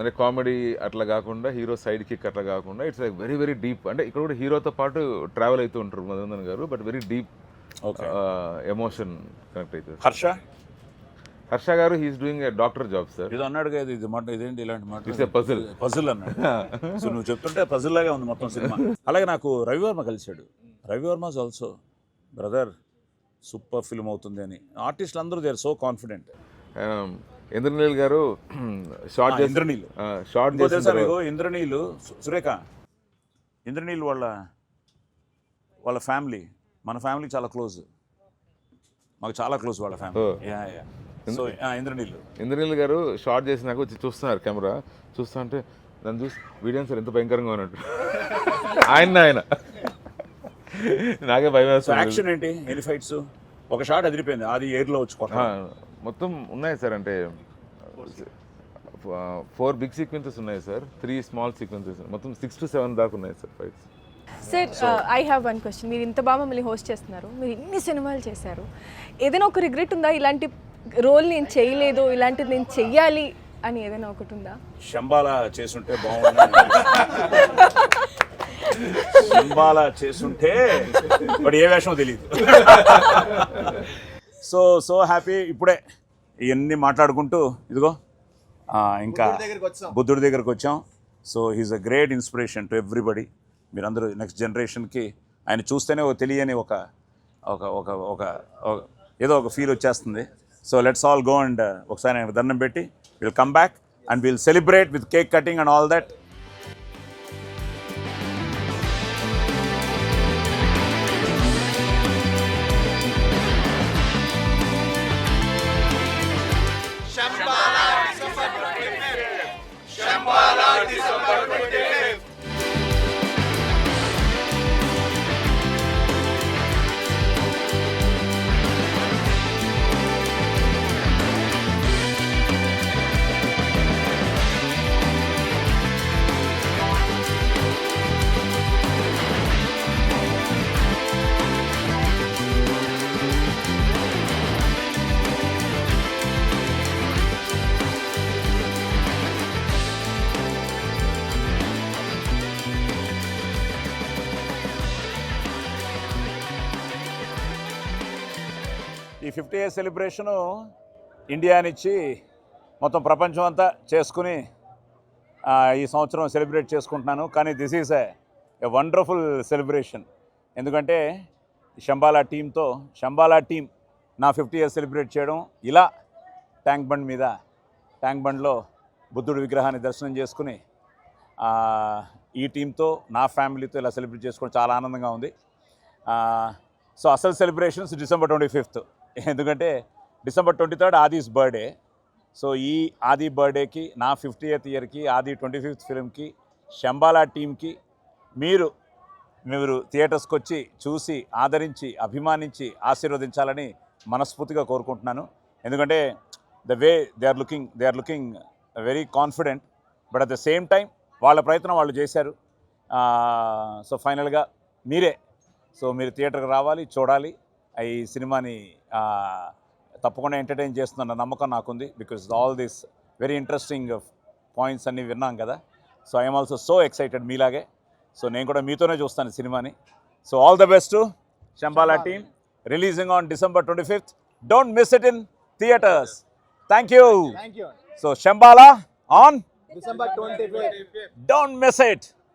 అంటే కామెడీ అట్లా కాకుండా, హీరో సైడ్ కిక్ అట్లా కాకుండా, it's like very very deep. అంటే ఇక్కడ కూడా హీరోతో పాటు ట్రావెల్ అవుతూ ఉంటారు మధునందన్ గారు, but very deep emotion connect అవుతుంది. హర్ష గారు he's doing a doctor job sir. ఇది అన్నాడు కదా, ఇది మాట ఇదేంటి ఇలాంటి మాట, ఇట్స్ ఏ పజిల్ అన్నాడు. సో నువ్వు చెప్తుంటే పజిల్ లాగే ఉంది మొత్తం సినిమా. అలాగే నాకు రవివర్మ కలిశాడు. Ravi Varma is also brother super film అవుతుంది అని. ఆర్టిస్టులు అందరూ they are so confident. Indraneel గారు షార్ట్ చేశారు. ఇంద్రనీల్ సురేఖ, ఇంద్రనీల్ వాళ్ళ ఫ్యామిలీ మన ఫ్యామిలీ చాలా క్లోజ్, మాకు చాలా క్లోజ్ వాళ్ళ ఫ్యామిలీ. సో ఇంద్రనీల్ గారు షార్ట్ చేసి నాకు వచ్చి చూస్తున్నారు, కెమెరా చూస్తా అంటే దాన్ని చూసి వీడియో సార్ ఎంత భయంకరంగా ఉన్నట్టు ఆయన నాకే భయం వేస్తుంది. యాక్షన్ ఏంటి, ఎన్ని ఫైట్స్? ఒక షాట్ అదిరిపోయింది, అది ఎయిర్లో వచ్చి మొత్తం ఉన్నాయి సార్. అంటే 4 బిగ్ సీక్వెన్సెస్ ఉన్నాయి సార్, 3 స్మాల్ సీక్వెన్సెస్, మొత్తం 6 to 7 దాకా ఉన్నాయి sir fights. Sir I have one question. మీరు ఇంత బాగా మమ్మల్ని హోస్ట్ చేస్తున్నారు, మీరు ఇన్ని సినిమాలు చేశారు, ఏదైనా ఒక రిగ్రెట్ ఉందా? ఇలాంటి రోల్ నేను చేయలేదు, ఇలాంటిది నేను చెయ్యాలి అని ఏదైనా ఒకటి ఉందా? శంబాలా చేస్తుంటే బాగుంది, శంబాలా చేస్తుంటే, బట్ ఏ వేషమో తెలియదు. So happy. ఇప్పుడే ఇవన్నీ మాట్లాడుకుంటూ ఇదిగో ఇంకా బుద్ధుడి దగ్గరకు వచ్చాం. So he's a great inspiration to everybody. మీరందరూ నెక్స్ట్ జనరేషన్కి ఆయన చూస్తేనే ఒక తెలియని ఒక ఒక ఒక ఒక ఏదో ఒక ఫీల్ వచ్చేస్తుంది. So let's all go and ఒకసారి ఆయన దండం పెట్టి will come back and will celebrate with cake cutting and all that. ఈ 50 years సెలబ్రేషను ఇండియానిచ్చి మొత్తం ప్రపంచం అంతా చేసుకుని ఈ సంవత్సరం సెలబ్రేట్ చేసుకుంటున్నాను. కానీ this is a wonderful celebration. ఎందుకంటే శంబాలా టీం నా 50 years సెలబ్రేట్ చేయడం ఇలా ట్యాంక్ బండ్ మీద, ట్యాంక్ బండ్లో బుద్ధుడి విగ్రహాన్ని దర్శనం చేసుకుని ఈ టీంతో నా ఫ్యామిలీతో ఇలా సెలబ్రేట్ చేసుకోవడం చాలా ఆనందంగా ఉంది. సో అసలు సెలబ్రేషన్స్ December 25th. ఎందుకంటే December 23rd ఆదిస్ బర్త్డే. సో ఈ ఆది బర్త్డేకి, నా 50th yearకి, ఆది 25th ఫిల్మ్కి, శంబాలా టీంకి మీరు థియేటర్స్కి వచ్చి చూసి ఆదరించి అభిమానించి ఆశీర్వదించాలని మనస్ఫూర్తిగా కోరుకుంటున్నాను. ఎందుకంటే the way they are looking very confident, but at the same time వాళ్ళ ప్రయత్నం వాళ్ళు చేశారు. సో ఫైనల్గా మీరు థియేటర్కి రావాలి, చూడాలి. ఈ సినిమాని తప్పకుండా ఎంటర్టైన్ చేస్తున్న నమ్మకం నాకుంది. Because all this very interesting points అన్నీ విన్నాం కదా. So I'm also so excited మీలాగే. సో నేను కూడా మీతోనే చూస్తాను సినిమాని. So all the best to Shambhala team. Releasing on December 25th. Don't miss it in theatres. Thank you. So Shambhala on December 25th. Don't miss it.